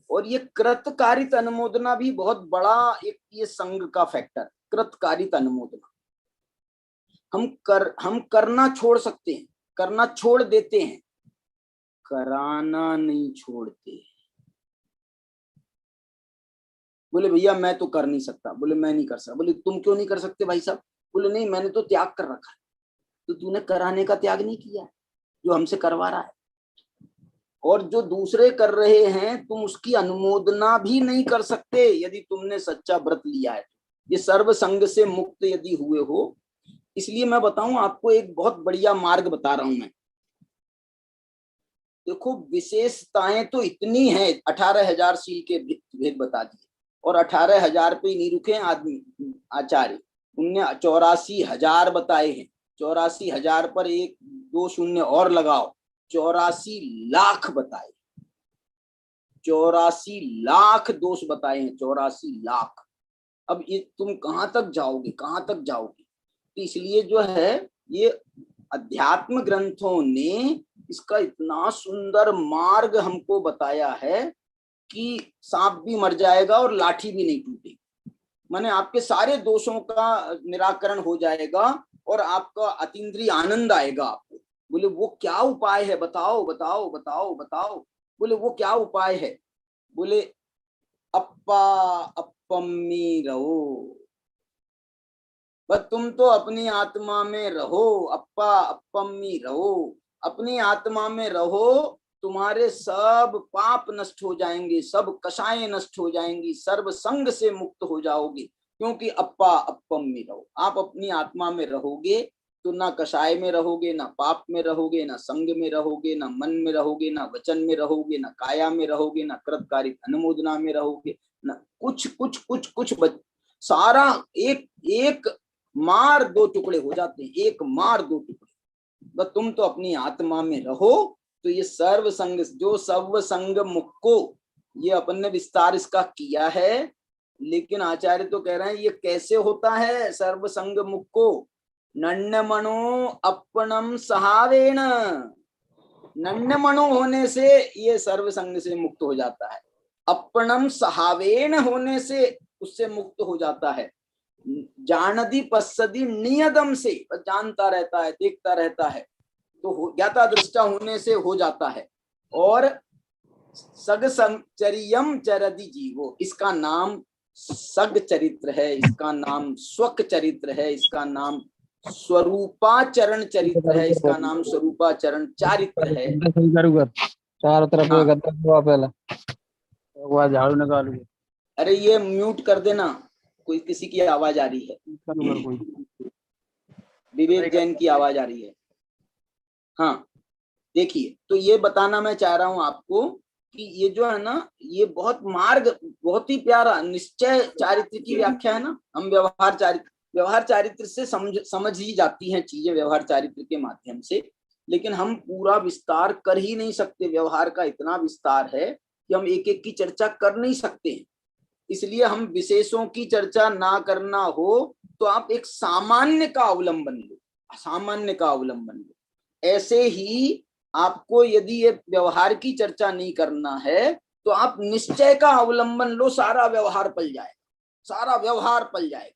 और ये कृतकारित अनुमोदना भी बहुत बड़ा एक ये संघ का फैक्टर। कृतकारित अनुमोदना, हम करना छोड़ सकते हैं, करना छोड़ देते हैं, कराना नहीं छोड़ते। बोले भैया मैं तो कर नहीं सकता, बोले मैं नहीं कर सकता। बोले तुम क्यों नहीं कर सकते भाई साहब? बोले नहीं मैंने तो त्याग कर रखा है। तो तूने कराने का त्याग नहीं किया है, जो हमसे करवा रहा है। और जो दूसरे कर रहे हैं तुम उसकी अनुमोदना भी नहीं कर सकते यदि तुमने सच्चा व्रत लिया है। ये सर्व संग से मुक्त यदि हुए हो। इसलिए मैं बताऊं आपको, एक बहुत बढ़िया मार्ग बता रहा हूं मैं। देखो विशेषताएं तो इतनी हैं, 18,000 शील के भेद बता दिए, और 18,000 पे ही नहीं रुके आदमी आचार्य, उनने 84,000 बताए हैं। 84,000 पर 1-2 शून्य और लगाओ, 84 लाख बताए। 84 लाख दोष बताए हैं, 84 लाख। अब ये तुम कहां तक जाओगे, कहां तक जाओगे? तो इसलिए जो है ये अध्यात्म ग्रंथों ने इसका इतना सुंदर मार्ग हमको बताया है कि सांप भी मर जाएगा और लाठी भी नहीं टूटेगी। माने आपके सारे दोषों का निराकरण हो जाएगा और आपका अतीन्द्रिय आनंद आएगा आपको। बोले वो क्या उपाय है, बताओ बताओ बताओ बताओ। बोले वो क्या उपाय है? बोले अप्पा अपम्मी रहो, बस तुम तो अपनी आत्मा में रहो, अप्पा अपम्मी रहो, अपनी आत्मा में रहो, तुम्हारे सब पाप नष्ट हो जाएंगे, सब कषाएं नष्ट हो जाएंगी, सर्व संग से मुक्त हो जाओगे। क्योंकि अप्पा अपम्मी रहो, आप अपनी आत्मा में रहोगे तो ना कषाय में रहोगे, ना पाप में रहोगे, ना संग में रहोगे, ना मन में रहोगे, ना वचन में रहोगे, ना काया में रहोगे, ना कृतकारित अनुमोदना में रहोगे, ना कुछ कुछ कुछ कुछ सारा एक एक मार दो टुकड़े हो जाते हैं, एक मार दो टुकड़े। बस तुम तो अपनी आत्मा में रहो। तो ये सर्व संग, जो सर्व संग मुक्को, ये अपन ने विस्तार इसका किया है, लेकिन आचार्य तो कह रहे हैं ये कैसे होता है सर्व संग मुक्को? नन्य मनो अपनम सहावेण, नन्य मनो होने से ये सर्व संग से मुक्त हो जाता है, अपनम सहावेण होने से उससे मुक्त हो जाता है, जानदी पश्यति नियदम से जानता रहता है, देखता रहता है, तो ज्ञाता दृष्टा होने से हो जाता है। और सग संचरियम चरदि जीवो, इसका नाम सग चरित्र है, इसका नाम स्वक चरित्र है, इसका नाम स्वरूपाचरण चरित्र है, इसका नाम स्वरूपाचरण चारित्र है। चारों तरफ गद्दा हुआ पहला वो झाड़ू निकालू। अरे ये म्यूट कर देना, कोई किसी की आवाज आ रही है, विवेक जैन की आवाज आ रही है। हाँ देखिए, तो ये बताना मैं चाह रहा हूं आपको कि ये जो है ना, ये बहुत मार्ग, बहुत ही प्यारा निश्चय चारित्र की व्याख्या है ना। हम व्यवहार चारित्र से समझ ही जाती हैं चीजें व्यवहार चारित्र के माध्यम से, लेकिन हम पूरा विस्तार कर ही नहीं सकते। व्यवहार का इतना विस्तार है कि हम एक एक की चर्चा कर नहीं सकते हैं। इसलिए हम विशेषों की चर्चा ना करना हो तो आप एक सामान्य का अवलंबन लो, सामान्य का अवलंबन लो। ऐसे ही आपको यदि ये व्यवहार की चर्चा नहीं करना है तो आप निश्चय का अवलंबन लो, सारा व्यवहार पल जाएगा, सारा व्यवहार पल जाएगा।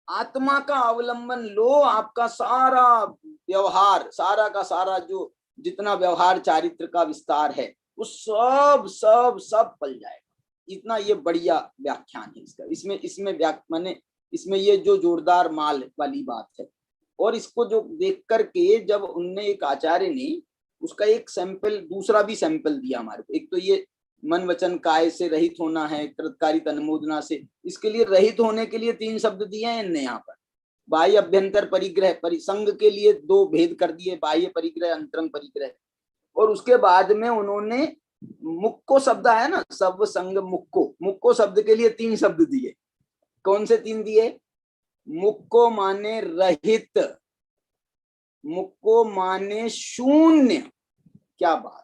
आत्मा का अवलंबन लो, आपका सारा व्यवहार, सारा का सारा जो जितना व्यवहार चारित्र का विस्तार है वो सब सब सब पल जाएगा। इतना ये बढ़िया व्याख्यान है इसका। इसमें माने इसमें ये जो जोरदार माल वाली बात है। और इसको जो देख करके जब उनने, एक आचार्य ने उसका एक सैंपल, दूसरा भी सैंपल दिया हमारे को। एक तो ये मन वचन काय से रहित होना है, कृतकारित अनुमोदना से, इसके लिए रहित होने के लिए 3 शब्द दिए हैं इनने यहाँ पर। बाह्य अभ्यंतर परिग्रह, परिसंग के लिए 2 भेद कर दिए, बाह्य परिग्रह अंतरंग परिग्रह। और उसके बाद में उन्होंने मुक्को शब्द है ना, सब संग मुक्को, मुक्को शब्द के लिए 3 शब्द दिए। कौन से 3 दिए? मुक्को माने रहित, मुक्को माने शून्य। क्या बात,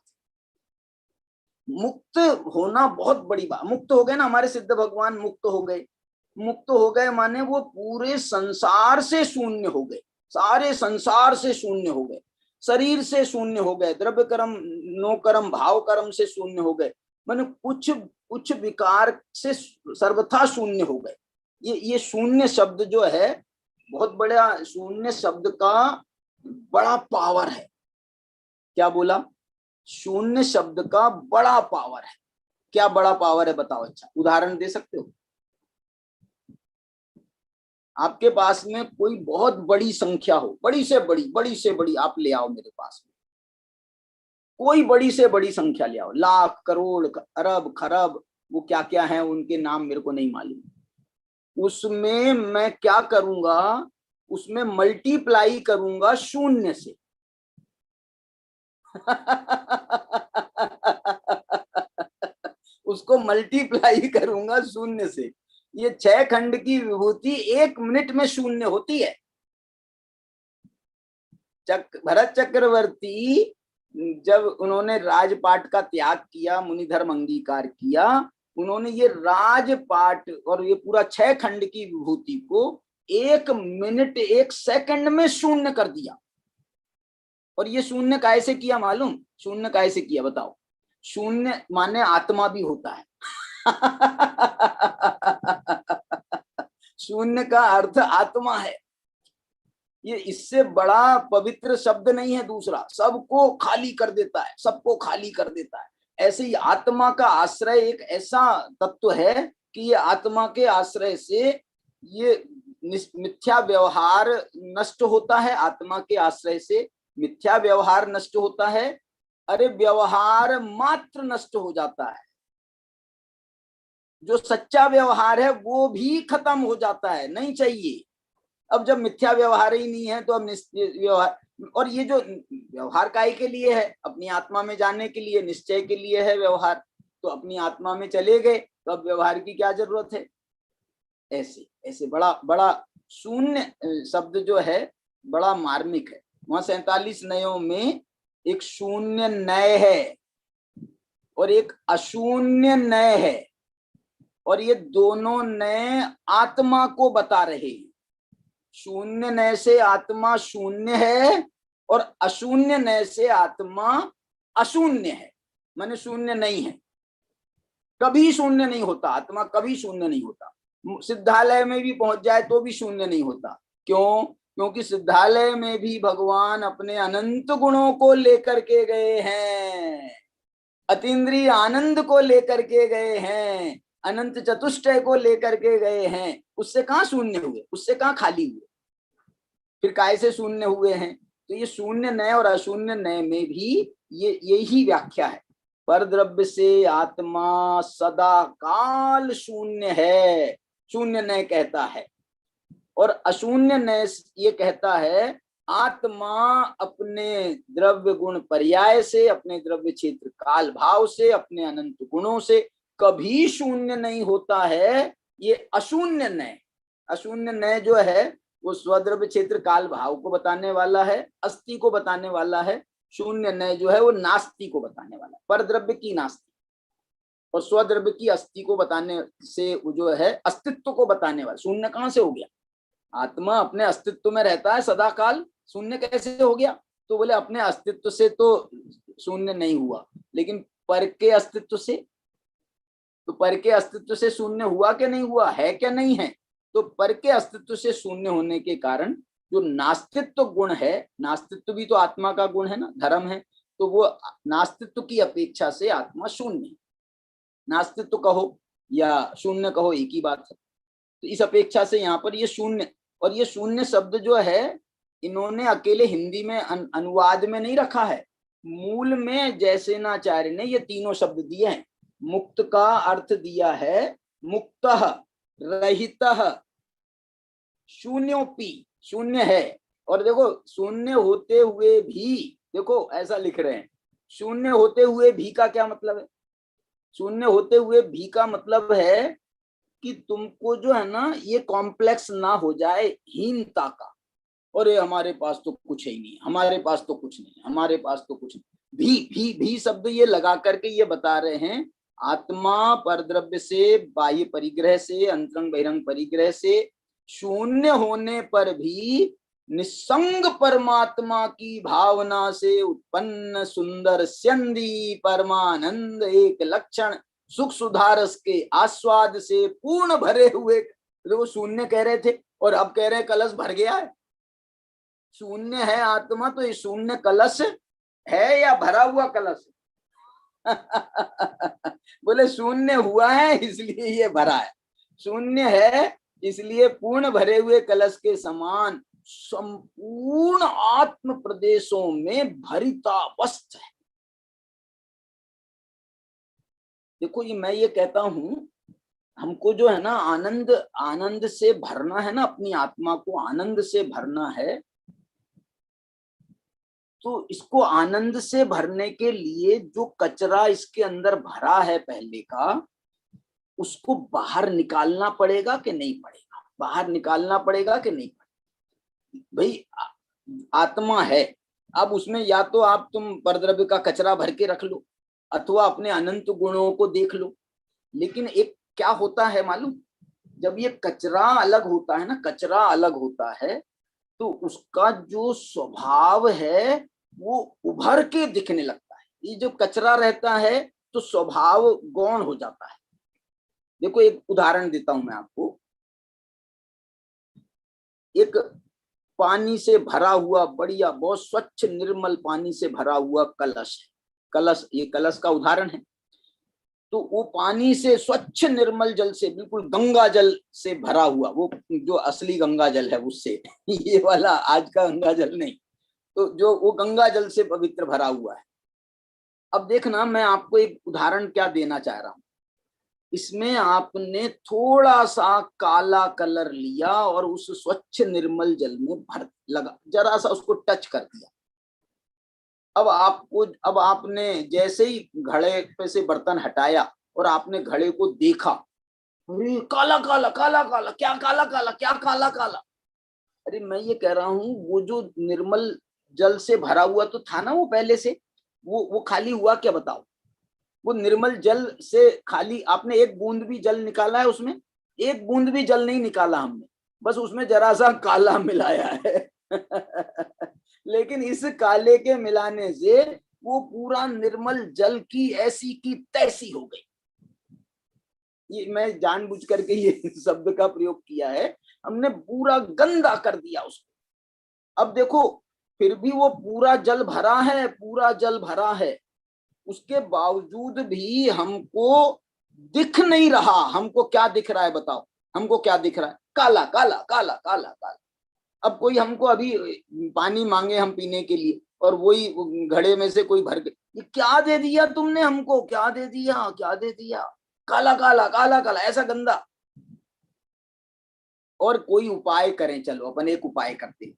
मुक्त होना बहुत बड़ी बात। मुक्त हो गए ना हमारे सिद्ध भगवान, मुक्त हो गए। मुक्त हो गए माने वो पूरे संसार से शून्य हो गए, सारे संसार से शून्य हो गए, शरीर से शून्य हो गए, द्रव्य कर्म नो कर्म भाव कर्म से शून्य हो गए, माने कुछ विकार से सर्वथा शून्य हो गए। ये शून्य शब्द जो है बहुत बड़ा, शून्य शब्द का बड़ा पावर है। क्या बोला? शून्य शब्द का बड़ा पावर है। क्या बड़ा पावर है बताओ? अच्छा उदाहरण दे सकते हो? आपके पास में कोई बहुत बड़ी संख्या हो, बड़ी से बड़ी आप ले आओ मेरे पास में, कोई बड़ी से बड़ी संख्या ले आओ, लाख करोड़ अरब खरब, वो क्या क्या है उनके नाम मेरे को नहीं मालूम। उसमें मैं क्या करूंगा, उसमें मल्टीप्लाई करूंगा शून्य से। उसको मल्टीप्लाई करूंगा शून्य से। ये 6 खंड की विभूति 1 मिनट में शून्य होती है। भरत चक्रवर्ती जब उन्होंने राजपाट का त्याग किया, मुनिधर्म अंगीकार किया, उन्होंने ये राजपाट और ये पूरा 6 खंड की विभूति को 1 मिनट 1 सेकंड में शून्य कर दिया। और ये शून्य काय से किया मालूम? शून्य काय से किया बताओ? शून्य माने आत्मा भी होता है। शून्य का अर्थ आत्मा है। ये इससे बड़ा पवित्र शब्द नहीं है दूसरा। सबको खाली कर देता है, सबको खाली कर देता है। ऐसे ही आत्मा का आश्रय एक ऐसा तत्व है कि ये आत्मा के आश्रय से ये मिथ्या व्यवहार नष्ट होता है। आत्मा के आश्रय से मिथ्या व्यवहार नष्ट होता है। अरे व्यवहार मात्र नष्ट हो जाता है, जो सच्चा व्यवहार है वो भी खत्म हो जाता है, नहीं चाहिए। अब जब मिथ्या व्यवहार ही नहीं है तो अब व्यवहार, और ये जो व्यवहार काय के लिए है? अपनी आत्मा में जाने के लिए, निश्चय के लिए है व्यवहार। तो अपनी आत्मा में चले गए तो अब व्यवहार की क्या जरूरत है? ऐसे ऐसे बड़ा बड़ा शून्य शब्द जो है बड़ा मार्मिक है। वहां 47 नयों में एक शून्य नय है और एक अशून्य नय है, और ये दोनों नय आत्मा को बता रहे हैं। शून्य नय से आत्मा शून्य है और अशून्य नय से आत्मा अशून्य है, माने शून्य नहीं है। कभी शून्य नहीं होता आत्मा, कभी शून्य नहीं होता। सिद्धालय में भी पहुंच जाए तो भी शून्य नहीं होता। क्यों? क्योंकि सिद्धालय में भी भगवान अपने अनंत गुणों को लेकर के गए हैं, अतीन्द्रिय आनंद को लेकर के गए हैं, अनंत चतुष्टय को लेकर के गए हैं। उससे कहाँ शून्य हुए? उससे कहाँ खाली हुए? फिर काय से शून्य हुए हैं? तो ये शून्य नय और अशून्य नय में भी ये यही व्याख्या है। पर द्रव्य से आत्मा सदा काल शून्य है, शून्य नय कहता है। और अशून्य नय ये कहता है आत्मा अपने द्रव्य गुण पर्याय से, अपने द्रव्य क्षेत्र काल भाव से, अपने अनंत गुणों से कभी शून्य नहीं होता है। ये अशून्य नय, अशून्य नय जो है वो स्वद्रव्य क्षेत्र काल भाव को बताने वाला है, अस्थि को बताने वाला है। शून्य नय जो है वो नास्ति को बताने वाला है, पर द्रव्य की नास्ति और स्वद्रव्य की अस्थि को बताने से वो जो है अस्तित्व को बताने वाला। शून्य कहां से हो गया? आत्मा अपने अस्तित्व में रहता है सदा काल, शून्य कैसे हो गया? तो बोले अपने अस्तित्व से तो शून्य नहीं हुआ, लेकिन पर के अस्तित्व से, तो पर के अस्तित्व से शून्य हुआ क्या नहीं हुआ? है क्या नहीं है? तो पर के अस्तित्व से शून्य होने के कारण जो नास्तित्व गुण है, नास्तित्व भी तो आत्मा का गुण है ना, धर्म है, तो वो नास्तित्व की अपेक्षा से आत्मा शून्य है। नास्तित्व कहो या शून्य कहो एक ही बात है। तो इस अपेक्षा से यहाँ पर ये शून्य, और ये शून्य शब्द जो है इन्होंने अकेले हिंदी में अनुवाद में नहीं रखा है, मूल में जयसेनाचार्य ने ये तीनों शब्द दिए हैं। मुक्त का अर्थ दिया है मुक्तः, रहितः, शून्योपि, शून्य है। और देखो शून्य होते हुए भी, देखो ऐसा लिख रहे हैं, शून्य होते हुए भी का क्या मतलब है? शून्य होते हुए भी का मतलब है कि तुमको जो है ना ये कॉम्प्लेक्स ना हो जाए हीनता का, और हमारे पास तो कुछ ही नहीं, हमारे पास तो कुछ नहीं, हमारे पास तो कुछ नहीं। भी शब्द ये लगा करके ये बता रहे हैं आत्मा परद्रव्य से, बाह्य परिग्रह से, अंतरंग बहिरंग परिग्रह से शून्य होने पर भी निसंग परमात्मा की भावना से उत्पन्न सुंदर स्यंदी परमानंद एक लक्षण सुख सुधारस के आस्वाद से पूर्ण भरे हुए, वो शून्य कह रहे थे और अब कह रहे कलश भर गया है। शून्य है आत्मा, तो ये शून्य कलश है या भरा हुआ कलश? बोले शून्य हुआ है इसलिए ये भरा है, शून्य है इसलिए पूर्ण भरे हुए कलश के समान संपूर्ण आत्म प्रदेशों में भरितावस्थ है। देखो ये मैं ये कहता हूं, हमको जो है ना आनंद, आनंद से भरना है ना, अपनी आत्मा को आनंद से भरना है। तो इसको आनंद से भरने के लिए जो कचरा इसके अंदर भरा है पहले का, उसको बाहर निकालना पड़ेगा कि नहीं पड़ेगा? बाहर निकालना पड़ेगा कि नहीं पड़ेगा? भाई आत्मा है, अब उसमें या तो आप तुम परद्रव्य का कचरा भर के रख लो अथवा अपने अनंत गुणों को देख लो। लेकिन एक क्या होता है मालूम, जब ये कचरा अलग होता है ना, कचरा अलग होता है, तो उसका जो स्वभाव है वो उभर के दिखने लगता है। ये जो कचरा रहता है तो स्वभाव गौण हो जाता है। देखो एक उदाहरण देता हूं मैं आपको। एक पानी से भरा हुआ बढ़िया बहुत स्वच्छ निर्मल पानी से भरा हुआ कलश है। कलश, ये कलश का उदाहरण है। तो वो पानी से स्वच्छ निर्मल जल से, बिल्कुल गंगा जल से भरा हुआ, वो जो असली गंगा जल है उससे, ये वाला आज का गंगा जल नहीं, तो जो वो गंगा जल से पवित्र भरा हुआ है। अब देखना, मैं आपको एक उदाहरण क्या देना चाह रहा हूं। इसमें आपने थोड़ा सा काला कलर लिया और उस स्वच्छ निर्मल जल में भर लगा, जरा सा उसको टच कर दिया। अब आपने जैसे ही घड़े पे से बर्तन हटाया और आपने घड़े को देखा, अरे काला काला काला काला, क्या काला काला, क्या काला काला। अरे मैं ये कह रहा हूं, वो जो निर्मल जल से भरा हुआ तो था ना वो पहले से, वो खाली हुआ क्या बताओ। वो निर्मल जल से खाली, आपने एक बूंद भी जल निकाला है उसमें? एक बूंद भी जल नहीं निकाला हमने, बस उसमें जरा सा काला मिलाया है। लेकिन इस काले के मिलाने से वो पूरा निर्मल जल की ऐसी की तैसी हो गई। ये मैं जानबूझ करके ये शब्द का प्रयोग किया है, हमने पूरा गंदा कर दिया उसको। अब देखो, फिर भी वो पूरा जल भरा है, पूरा जल भरा है, उसके बावजूद भी हमको दिख नहीं रहा। हमको क्या दिख रहा है बताओ, हमको क्या दिख रहा है? काला काला काला काला काला। अब कोई हमको अभी पानी मांगे हम पीने के लिए, और वही घड़े में से कोई भर के, ये क्या दे दिया तुमने हमको, क्या दे दिया, क्या दे दिया, काला काला काला काला, ऐसा गंदा। और कोई उपाय करें, चलो अपन एक उपाय करते हैं।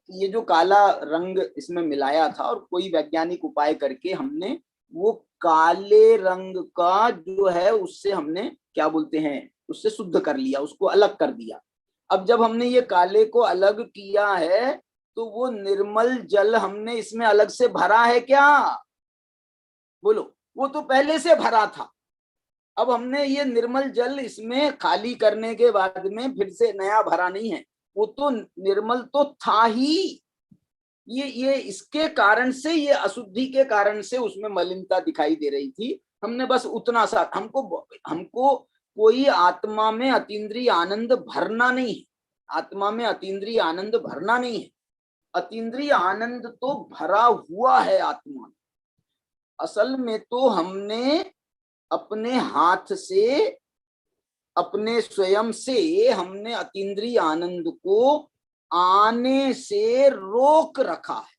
ये जो काला रंग इसमें मिलाया था, और कोई वैज्ञानिक उपाय करके हमने वो काले रंग का जो है उससे हमने क्या बोलते हैं, उससे शुद्ध कर लिया, उसको अलग कर दिया। अब जब हमने ये काले को अलग किया है तो वो निर्मल जल हमने इसमें अलग से भरा है क्या? बोलो, वो तो पहले से भरा था। अब हमने ये निर्मल जल इसमें खाली करने के बाद में फिर से नया भरा नहीं है, वो तो निर्मल तो था ही। ये इसके कारण से, ये अशुद्धि के कारण से उसमें मलिनता दिखाई दे रही थी। हमने बस उतना सा, हमको कोई आत्मा में अतीन्द्रिय आनंद भरना नहीं है, आत्मा में अतीन्द्रिय आनंद भरना नहीं है। अतीन्द्रिय आनंद तो भरा हुआ है आत्मा। असल में तो हमने अपने हाथ से, अपने स्वयं से हमने अतीन्द्रिय आनंद को आने से रोक रखा है।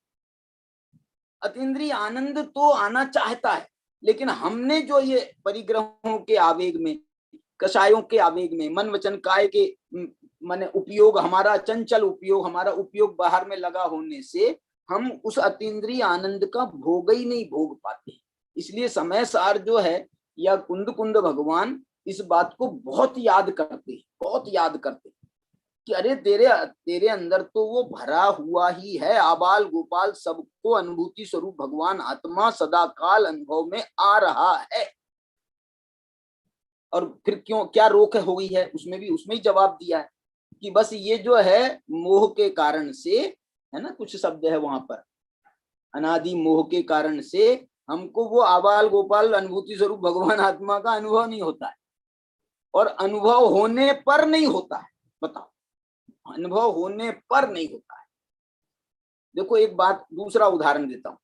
अतीन्द्रिय आनंद तो आना चाहता है, लेकिन हमने जो ये परिग्रहों के आवेग में, कषायों के आवेग में, मन वचन काय के माने उपयोग, हमारा चंचल उपयोग, हमारा उपयोग बाहर में लगा होने से हम उस अतीन्द्रिय आनंद का भोग ही नहीं भोग पाते। इसलिए समय सार जो है, या कुंद कुंद भगवान इस बात को बहुत याद करते, बहुत याद करते कि अरे तेरे अंदर तो वो भरा हुआ ही है, आबाल गोपाल सबको अनुभूति स्वरूप भगवान आत्मा सदा काल अनुभव में आ रहा है। और फिर क्यों, क्या रोक हो गई है? उसमें ही जवाब दिया है कि बस ये जो है मोह के कारण से, है ना, कुछ शब्द है वहां पर, अनादि मोह के कारण से हमको वो आबाल गोपाल अनुभूति स्वरूप भगवान आत्मा का अनुभव नहीं होता है, और अनुभव होने पर नहीं होता है। बताओ, अनुभव होने पर नहीं होता है। देखो एक बात, दूसरा उदाहरण देता हूं।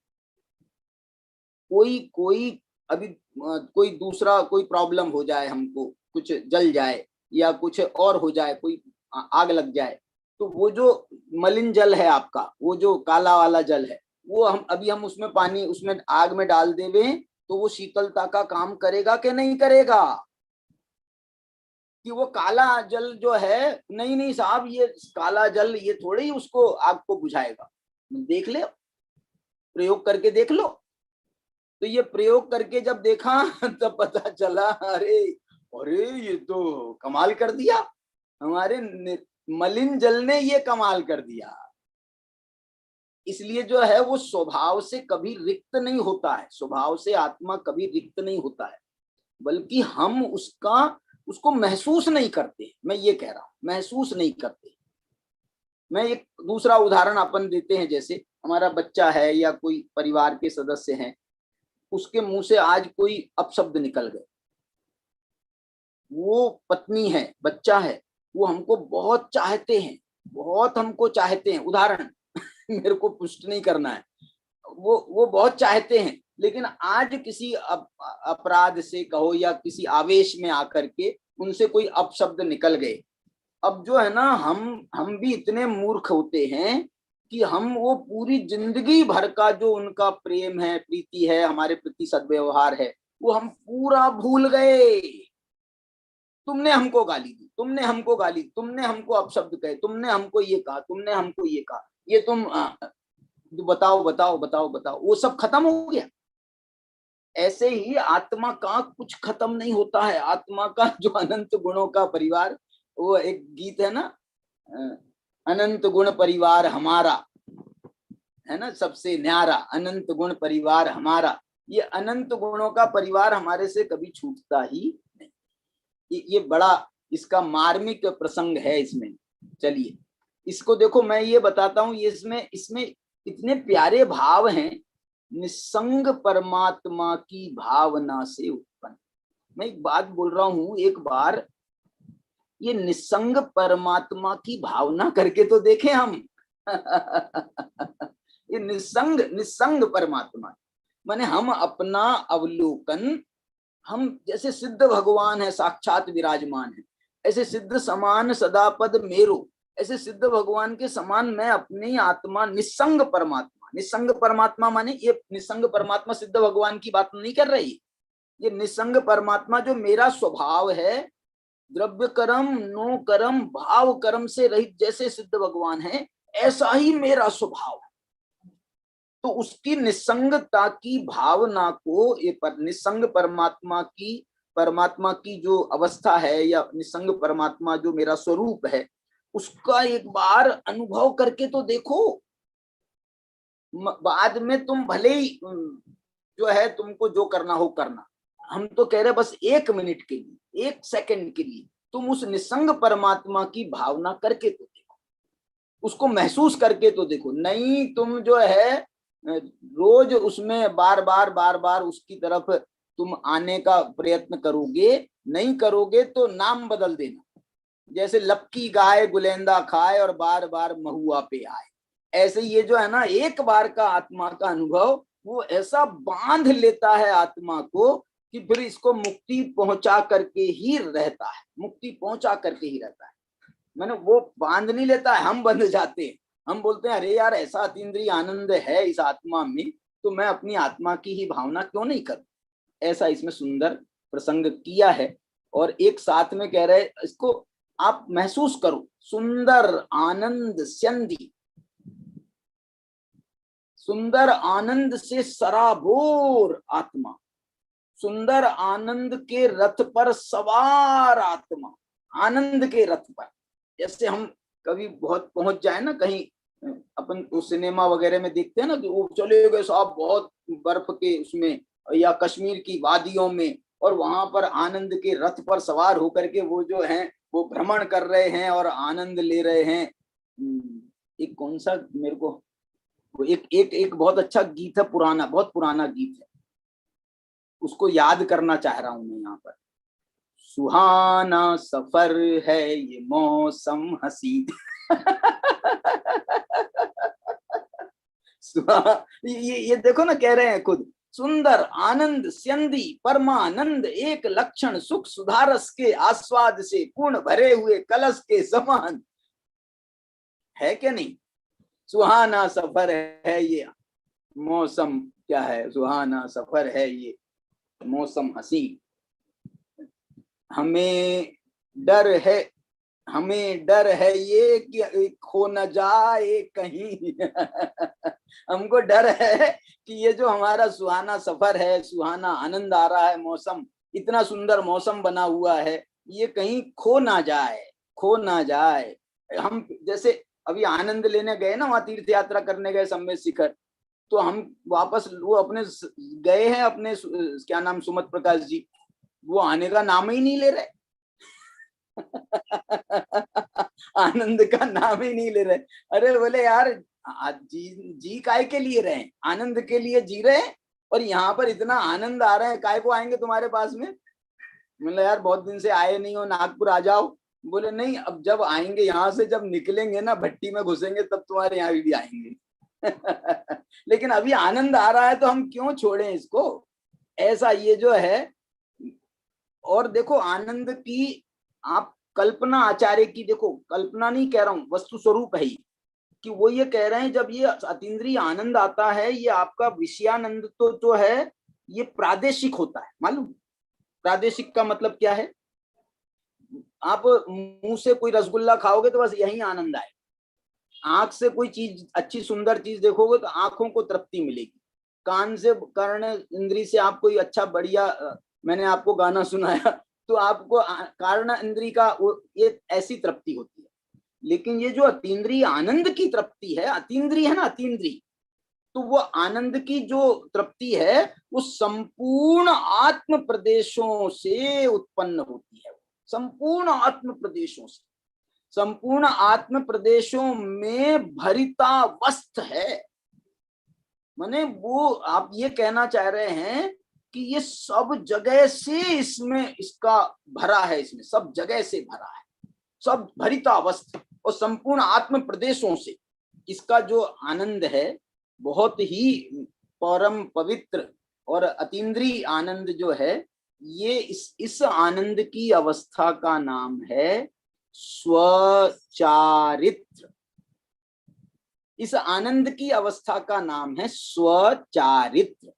कोई अभी कोई दूसरा कोई प्रॉब्लम हो जाए, हमको कुछ जल जाए या कुछ और हो जाए, कोई आग लग जाए, तो वो जो मलिन जल है आपका, वो जो काला वाला जल है, वो हम उसमें पानी, उसमें आग में डाल देवे तो वो शीतलता का काम करेगा कि नहीं करेगा? कि वो काला जल जो है, नहीं साहब, ये काला जल ये थोड़ी उसको आग को बुझाएगा। देख ले, प्रयोग करके देख लो। तो ये प्रयोग करके जब देखा तब पता चला, अरे अरे ये तो कमाल कर दिया, हमारे मलिन जल ने ये कमाल कर दिया। इसलिए जो है वो स्वभाव से कभी रिक्त नहीं होता है, स्वभाव से आत्मा कभी रिक्त नहीं होता है, बल्कि हम उसको महसूस नहीं करते। मैं ये कह रहा हूं, महसूस नहीं करते। मैं एक दूसरा उदाहरण अपन देते हैं, जैसे हमारा बच्चा है या कोई परिवार के सदस्य हैं, उसके मुंह से आज कोई अपशब्द निकल गए, वो पत्नी है, बच्चा है, वो हमको बहुत चाहते हैं, बहुत हमको चाहते हैं, उदाहरण मेरे को पुष्ट नहीं करना है, वो बहुत चाहते हैं, लेकिन आज किसी अपराध से कहो या किसी आवेश में आकर के उनसे कोई अपशब्द निकल गए। अब जो है ना, हम भी इतने मूर्ख होते हैं कि हम वो पूरी जिंदगी भर का जो उनका प्रेम है, प्रीति है, हमारे प्रति सद्व्यवहार है, वो हम पूरा भूल गए। तुमने हमको गाली दी, तुमने हमको गाली, तुमने हमको अपशब्द कहे, तुमने हमको ये कहा, तुमने हमको ये कहा, ये तुम बताओ बताओ बताओ बताओ, वो सब खत्म हो गया। ऐसे ही आत्मा का कुछ खत्म नहीं होता है। आत्मा का जो अनंत गुणों का परिवार, वो एक गीत है ना, अनंत गुण परिवार हमारा, है ना, सबसे न्यारा अनंत गुण परिवार हमारा। ये अनंत गुणों का परिवार हमारे से कभी छूटता ही नहीं। ये बड़ा इसका मार्मिक प्रसंग है इसमें। चलिए इसको देखो, मैं ये बताता हूं, ये इसमें इतने प्यारे भाव हैं। निसंग परमात्मा की भावना से उत्पन्न। मैं एक बात बोल रहा हूं, एक बार ये निसंग परमात्मा की भावना करके तो देखें हम। ये निसंग परमात्मा माने हम अपना अवलोकन, हम जैसे सिद्ध भगवान है, साक्षात विराजमान है, ऐसे सिद्ध समान सदा पद मेरो, ऐसे सिद्ध भगवान के समान मैं अपनी आत्मा निसंग परमात्मा। निसंग परमात्मा माने ये निसंग परमात्मा सिद्ध भगवान की बात नहीं कर रही, ये निसंग परमात्मा जो मेरा स्वभाव है, द्रव्य कर्म नो कर्म भाव कर्म से रहित जैसे सिद्ध भगवान है, ऐसा ही मेरा स्वभाव है। तो उसकी निसंगता की भावना को, ये निसंग परमात्मा की जो अवस्था है, या निसंग परमात्मा जो मेरा स्वरूप है, उसका एक बार अनुभव करके तो देखो। बाद में तुम भले ही जो है तुमको जो करना हो करना, हम तो कह रहे बस 1 मिनट के लिए, 1 सेकंड के लिए तुम उस निसंग परमात्मा की भावना करके तो देखो, उसको महसूस करके तो देखो। नहीं तुम जो है रोज उसमें बार बार उसकी तरफ तुम आने का प्रयत्न करोगे, नहीं करोगे तो नाम बदल देना। जैसे लपकी गाय गुलेंदा खाए और बार बार महुआ पे आए, ऐसे ये जो है ना, एक बार का आत्मा का अनुभव वो ऐसा बांध लेता है आत्मा को कि फिर इसको मुक्ति पहुंचा करके ही रहता है, मुक्ति पहुंचा करके ही रहता है। मैंने वो बांध नहीं लेता है, हम बंध जाते हैं। हम बोलते हैं अरे यार ऐसा अतीन्द्रिय आनंद है इस आत्मा में, तो मैं अपनी आत्मा की ही भावना क्यों नहीं करूं। ऐसा इसमें सुंदर प्रसंग किया है। और एक साथ में कह रहे इसको आप महसूस करो, सुंदर आनंद स्यंदी, सुंदर आनंद से सराबोर आत्मा, सुंदर आनंद के रथ पर सवार आत्मा, आनंद के रथ पर। जैसे हम कभी बहुत पहुंच जाए ना कहीं, अपन सिनेमा वगैरह में देखते हैं ना कि वो चले गए साहब बहुत बर्फ के उसमें या कश्मीर की वादियों में, और वहां पर आनंद के रथ पर सवार होकर के वो जो हैं वो भ्रमण कर रहे हैं और आनंद ले रहे हैं। एक कौन सा मेरे को एक बहुत अच्छा गीत है, पुराना, बहुत पुराना गीत है, उसको याद करना चाह रहा हूं मैं यहाँ पर। सुहाना सफर है ये मौसम हसी। ये देखो ना, कह रहे हैं खुद, सुंदर आनंद स्यंदी परमानंद एक लक्षण सुख सुधारस के आस्वाद से पूर्ण भरे हुए कलश के समान है क्या नहीं। सुहाना सफर है ये मौसम, क्या है, सुहाना सफर है ये मौसम हसी। हमें डर है ये कि खो न जाए कहीं। हमको डर है कि ये जो हमारा सुहाना सफर है, सुहाना आनंद आ रहा है, मौसम इतना सुंदर मौसम बना हुआ है, ये कहीं खो ना जाए, खो ना जाए। हम जैसे अभी आनंद लेने गए ना, वहां तीर्थ यात्रा करने गए संवेद शिखर, तो हम वापस वो अपने गए हैं, अपने क्या नाम, सुमत प्रकाश जी, वो आने का नाम ही नहीं ले रहे। आनंद का नाम ही नहीं ले रहे। अरे बोले यार जी काय के लिए रहे, आनंद के लिए जी रहे हैं, और यहाँ पर इतना आनंद आ रहा है, काय को आएंगे तुम्हारे पास में? मतलब यार बहुत दिन से आए नहीं हो, नागपुर आ जाओ। बोले नहीं, अब जब आएंगे यहाँ से, जब निकलेंगे ना भट्टी में घुसेंगे, तब तुम्हारे यहाँ भी आएंगे। लेकिन अभी आनंद आ रहा है तो हम क्यों छोड़ें इसको, ऐसा ये जो है। और देखो आनंद की आप कल्पना आचार्य की देखो, कल्पना नहीं कह रहा हूं, वस्तु स्वरूप है ही, कि वो ये कह रहे हैं जब ये अतीन्द्रिय आनंद आता है, ये आपका विषयानंद तो जो है ये प्रादेशिक होता है। मालूम प्रादेशिक का मतलब क्या है? आप मुंह से कोई रसगुल्ला खाओगे तो बस यही आनंद आए, आंख से कोई चीज अच्छी सुंदर चीज देखोगे तो आंखों को तृप्ति मिलेगी, कान से कर्ण इंद्री से आप कोई अच्छा बढ़िया मैंने आपको गाना सुनाया तो आपको कारण इंद्री का ये ऐसी तृप्ति होती है। लेकिन ये जो अतीन्द्रिय आनंद की तृप्ति है, अतीन्द्रिय है ना, अतीन्द्रिय, तो वो आनंद की जो तृप्ति है वो संपूर्ण आत्म प्रदेशों से उत्पन्न होती है। संपूर्ण आत्म प्रदेशों से, संपूर्ण आत्म प्रदेशों में भरितावस्थ है। माने वो आप ये कहना चाह रहे हैं कि ये सब जगह से इसमें इसका भरा है, इसमें सब जगह से भरा है, सब भरितावस्थ और संपूर्ण आत्म प्रदेशों से इसका जो आनंद है बहुत ही परम पवित्र और अतीन्द्रिय आनंद जो है, ये इस आनंद की अवस्था का नाम है स्वचारित्र। इस आनंद की अवस्था का नाम है स्वचारित्र।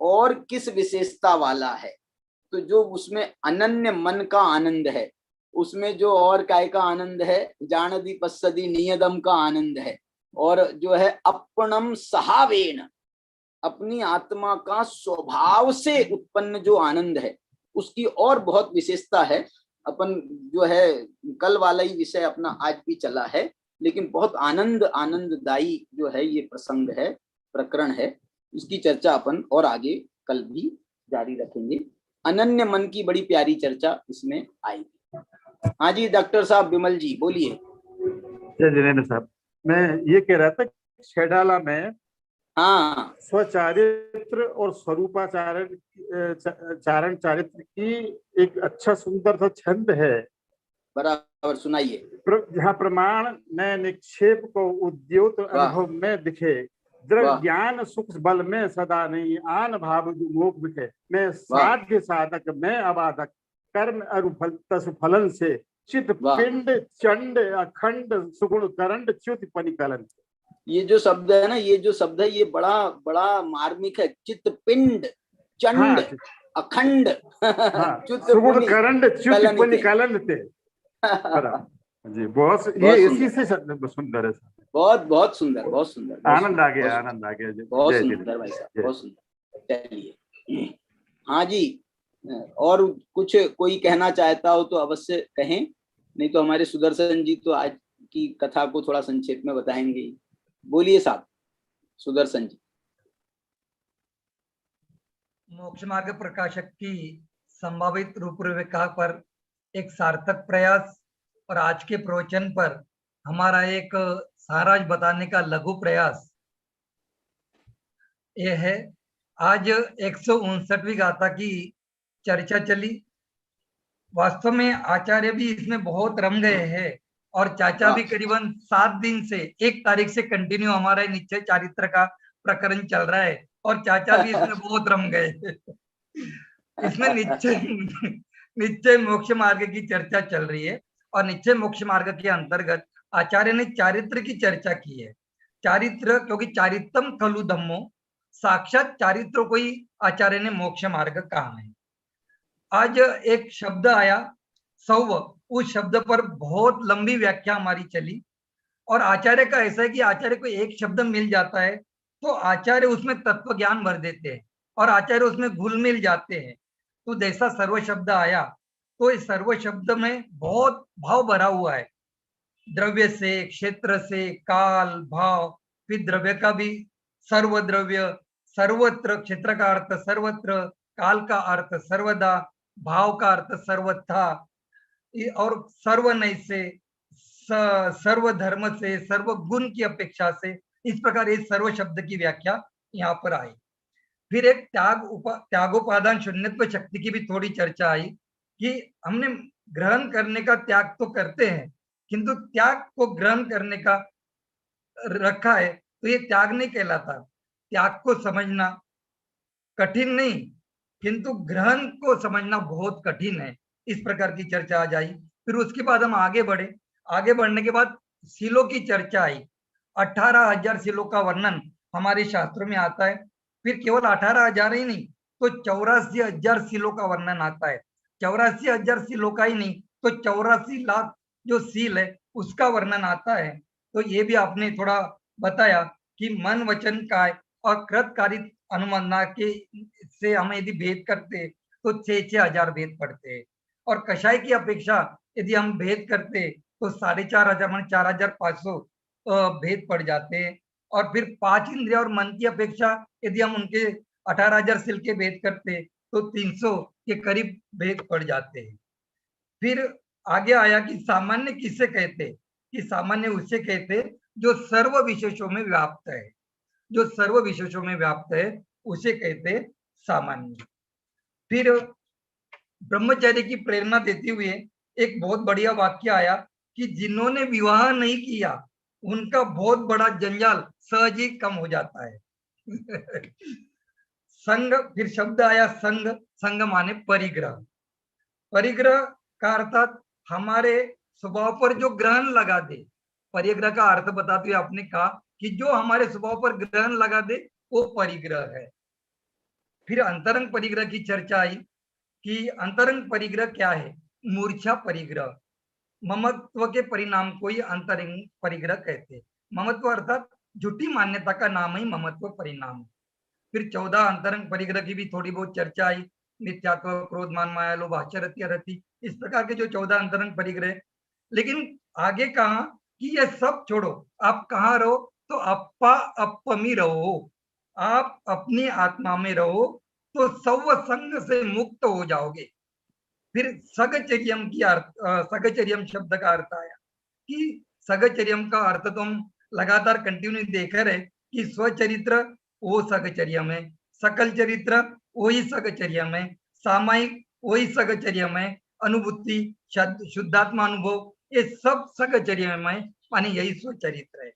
और किस विशेषता वाला है? तो जो उसमें अनन्य मन का आनंद है, उसमें जो और काय का आनंद है, जानदी पश्यति नियदम का आनंद है, और जो है अपनम सहावेन, अपनी आत्मा का स्वभाव से उत्पन्न जो आनंद है, उसकी और बहुत विशेषता है। अपन जो है कल वाला ही विषय अपना आज भी चला है, लेकिन बहुत आनंददायी जो है ये प्रसंग है, प्रकरण है। इसकी चर्चा अपन और आगे कल भी जारी रखेंगे। अनन्य मन की बड़ी प्यारी चर्चा इसमें आएगी। हाँ जी डॉक्टर साहब विमल जी बोलिए। जय जिनेन्द्र साहब, मैं ये कह रहा था छेडाला में हाँ स्वचारित्र और स्वरूपाचारण चारित्र की एक अच्छा सुंदर सा छंद है, बराबर सुनाइए। जहाँ प्रमाण न निक्षेप को उद्योत अनुभव में दिखे, दृढ़ ज्ञान सुख बल में सदा नहीं, आन भाव मोक बिके, मैं साध्य साधक मैं अबाधक, कर्म अरुफल तसफलन से, चित पिंड चंड अखंड सुगुण करंड च्युत पनिकलन। ये जो शब्द है ना, ये जो शब्द है ये बड़ा बड़ा मार्मिक है। चित पिंड चंड अखंड सुगुण करंड च्युत पनिकलन थे। जी बहुत ये इसी से सुंदर है। बहुत बहुत सुंदर, बहुत सुंदर, आनंद आ गया, आनंद आ गया। बहुत सुंदर भाई साहब, बहुत सुंदर। चलिए हाँ जी, और कुछ कोई कहना चाहता हो तो अवश्य कहें, नहीं तो हमारे सुदर्शन जी तो आज की कथा को थोड़ा संक्षेप में बताएंगे। बोलिए साहब सुदर्शन जी। मोक्ष मार्ग प्रकाशक की संभावित रूपरेखा पर एक सार्थक प्रयास और आज के प्रवचन पर हमारा एक सारांश बताने का लघु प्रयास ये है। आज 159वीं गाथा की चर्चा चली। वास्तव में आचार्य भी इसमें बहुत रम गए हैं और चाचा भी करीबन 7 दिन से 1 तारीख से कंटिन्यू हमारा निश्चय चारित्र का प्रकरण चल रहा है और चाचा भी इसमें बहुत रम गए। इसमें निश्चय मोक्ष मार्ग की चर्चा चल रही है और निश्चय मोक्ष मार्ग के अंतर्गत आचार्य ने चारित्र की चर्चा की है। चारित्र, क्योंकि चारित्रम खलु धम्मो, साक्षात चारित्र को ही आचार्य ने मोक्ष मार्ग कहा है। आज एक शब्द आया सौव, उस शब्द पर बहुत लंबी व्याख्या हमारी चली और आचार्य का ऐसा है कि आचार्य को एक शब्द मिल जाता है तो आचार्य उसमें तत्व ज्ञान भर देते हैं और आचार्य उसमें घुल मिल जाते हैं। तो जैसा सर्व शब्द आया तो इस सर्व शब्द में बहुत भाव भरा हुआ है, द्रव्य से, क्षेत्र से, काल, भाव, फिर द्रव्य का भी सर्व द्रव्य, सर्वत्र, क्षेत्र का अर्थ सर्वत्र, काल का अर्थ सर्वदा, भाव का अर्थ सर्वथा और सर्वनय से, सर्व धर्म से, सर्व गुण की अपेक्षा से, इस प्रकार इस सर्व शब्द की व्याख्या यहाँ पर आई। फिर एक त्यागोपादान शून्यत्व शक्ति की भी थोड़ी चर्चा आई कि हमने ग्रहण करने का त्याग तो करते हैं, किंतु त्याग को ग्रहण करने का रखा है तो ये त्याग नहीं कहलाता। त्याग को समझना कठिन नहीं, किंतु ग्रहण को समझना बहुत कठिन है। इस प्रकार की चर्चा आ जाई। फिर उसके बाद हम आगे बढ़े। आगे बढ़ने के बाद शिलों की चर्चा आई। 18,000 शिलों का वर्णन हमारे शास्त्रों में आता है। फिर केवल 18,000 ही नहीं तो 84,000 शिलों का वर्णन आता है। 84,000 शिलों का ही नहीं तो 84 लाख जो सील है उसका वर्णन आता है। तो ये भी आपने थोड़ा बताया कि मन वचन काय और कृतकारित अनुमंडना के से हम यदि भेद करते तो 6,000 भेद पड़ते हैं, और कषाय की अपेक्षा यदि हम भेद करते तो 4,500 मान 4,500 भेद पड़ जाते हैं। और फिर 5 इंद्रिय और मन की अपेक्षा यदि हम उनके 18,000 सिल के भेद करते तो 300 के करीब भेद पड़ जाते हैं। फिर आगे आया कि सामान्य किसे कहते, कि सामान्य उसे कहते जो सर्व विशेषों में व्याप्त है। जो सर्व विशेषों में व्याप्त है उसे कहते सामान्य। फिर ब्रह्मचर्य की प्रेरणा देते हुए एक बहुत बढ़िया वाक्य आया कि जिन्होंने विवाह नहीं किया उनका बहुत बड़ा जंजाल सहज ही कम हो जाता है। संग, फिर शब्द आया संग। संग माने परिग्रह। परिग्रह का अर्थात हमारे स्वभाव पर जो ग्रहण लगा दे। परिग्रह का अर्थ बताते हुए आपने कहा कि जो हमारे स्वभाव पर ग्रहण लगा दे वो परिग्रह है। फिर अंतरंग परिग्रह की चर्चा आई कि अंतरंग परिग्रह क्या है। मूर्छा परिग्रह, ममत्व के परिणाम को ही अंतरंग परिग्रह कहते हैं। ममत्व अर्थात झूठी मान्यता का नाम ही ममत्व परिणाम। फिर 14 अंतरंग परिग्रह की भी थोड़ी बहुत चर्चा आई। मिथ्यात्व, क्रोध, मान, माया, लोभ, आचरति, अरति, इस प्रकार के जो 14 अंतरंग परिग्रह। लेकिन आगे कहा कि ये सब छोड़ो, आप कहाँ रहो तो अप्पा अपमी रहो। आप अपनी आत्मा में रहो तो सव संग से मुक्त हो जाओगे। फिर सगचर्यम की सगचर्यम शब्द का अर्थ आया कि सगचर्यम का अर्थ तो हम लगातार कंटिन्यू देख रहे कि स्वचरित्र वो सगचर्यम है, सकल चरित्र वही सगचर्यम है, सामायिक वही सगचर्यम है, अनुभूति, शुद्धात्मा अनुभव, ये सब सगचर्यम है, माने यही स्वचरित्र है।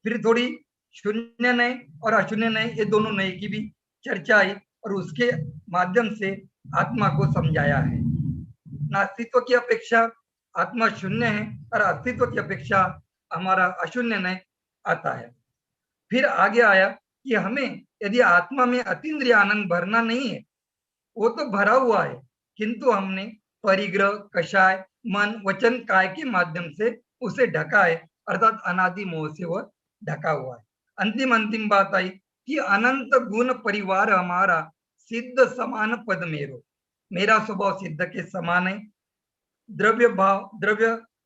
फिर थोड़ी शून्य नय और अशून्य नय, ये दोनों नय की भी चर्चा आई और उसके माध्यम से आत्मा को समझाया है। नास्तित्व की अपेक्षा आत्मा शून्य है और अस्तित्व की अपेक्षा हमारा अशून्य नय आता है। फिर आगे आया कि हमें यदि आत्मा में अतीन्द्रिय आनंद भरना नहीं है, वो तो भरा हुआ है, किंतु हमने परिग्रह, कषाय, मन, वचन, काय के माध्यम से उसे ढका है, अर्थात अनादि मोह से वह ढका हुआ है। अंतिम बात आई कि अनंत गुण परिवार हमारा सिद्ध समान पद मेरो। मेरा स्वभाव सिद्ध के समान है। द्रव्य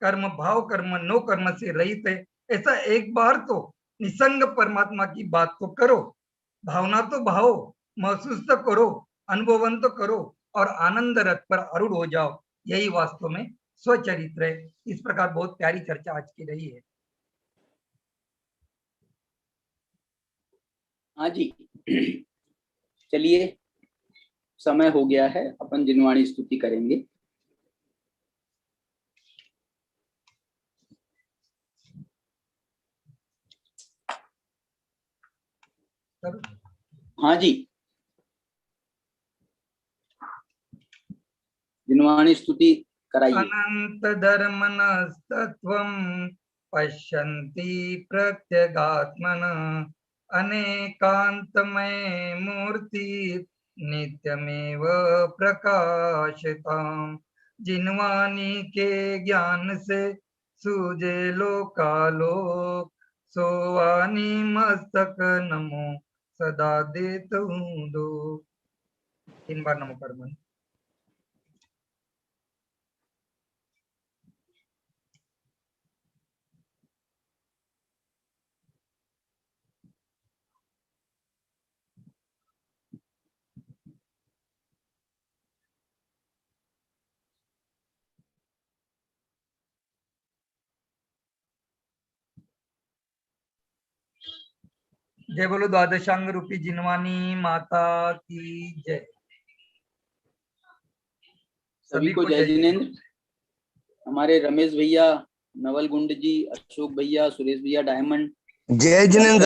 कर्म, भाव कर्म, नो कर्म से रहित है। ऐसा एक बार तो निसंग परमात्मा की बात तो करो, भावना तो भाव, महसूस तो करो, अनुभवन तो करो और आनंद रथ पर आरूढ़ हो जाओ। यही वास्तव में स्वचरित्र है। इस प्रकार बहुत प्यारी चर्चा आज की रही है। हाँ जी, चलिए समय हो गया है, अपन जिनवाणी स्तुति करेंगे। हाँ जी, जिनवाणी स्तुति कराइए। अनंत धर्मनस्तत्वं पश्यन्ति प्रत्यगात्मन अनेकांतमय मूर्ति नित्यमेव प्रकाशताम्। जिनवाणी के ज्ञान से सूझे लोकालोक, सोवानी मस्तक नमो सदा देत हूँ दो। 3 बार नमो कर मन। जय बोलो द्वादशांग रूपी जिनवानी माता की जय। सभी को जय जिनेन्द्र। हमारे रमेश भैया, नवल गुंड जी, अशोक भैया, सुरेश भैया डायमंड, जय जिनेन्द्र।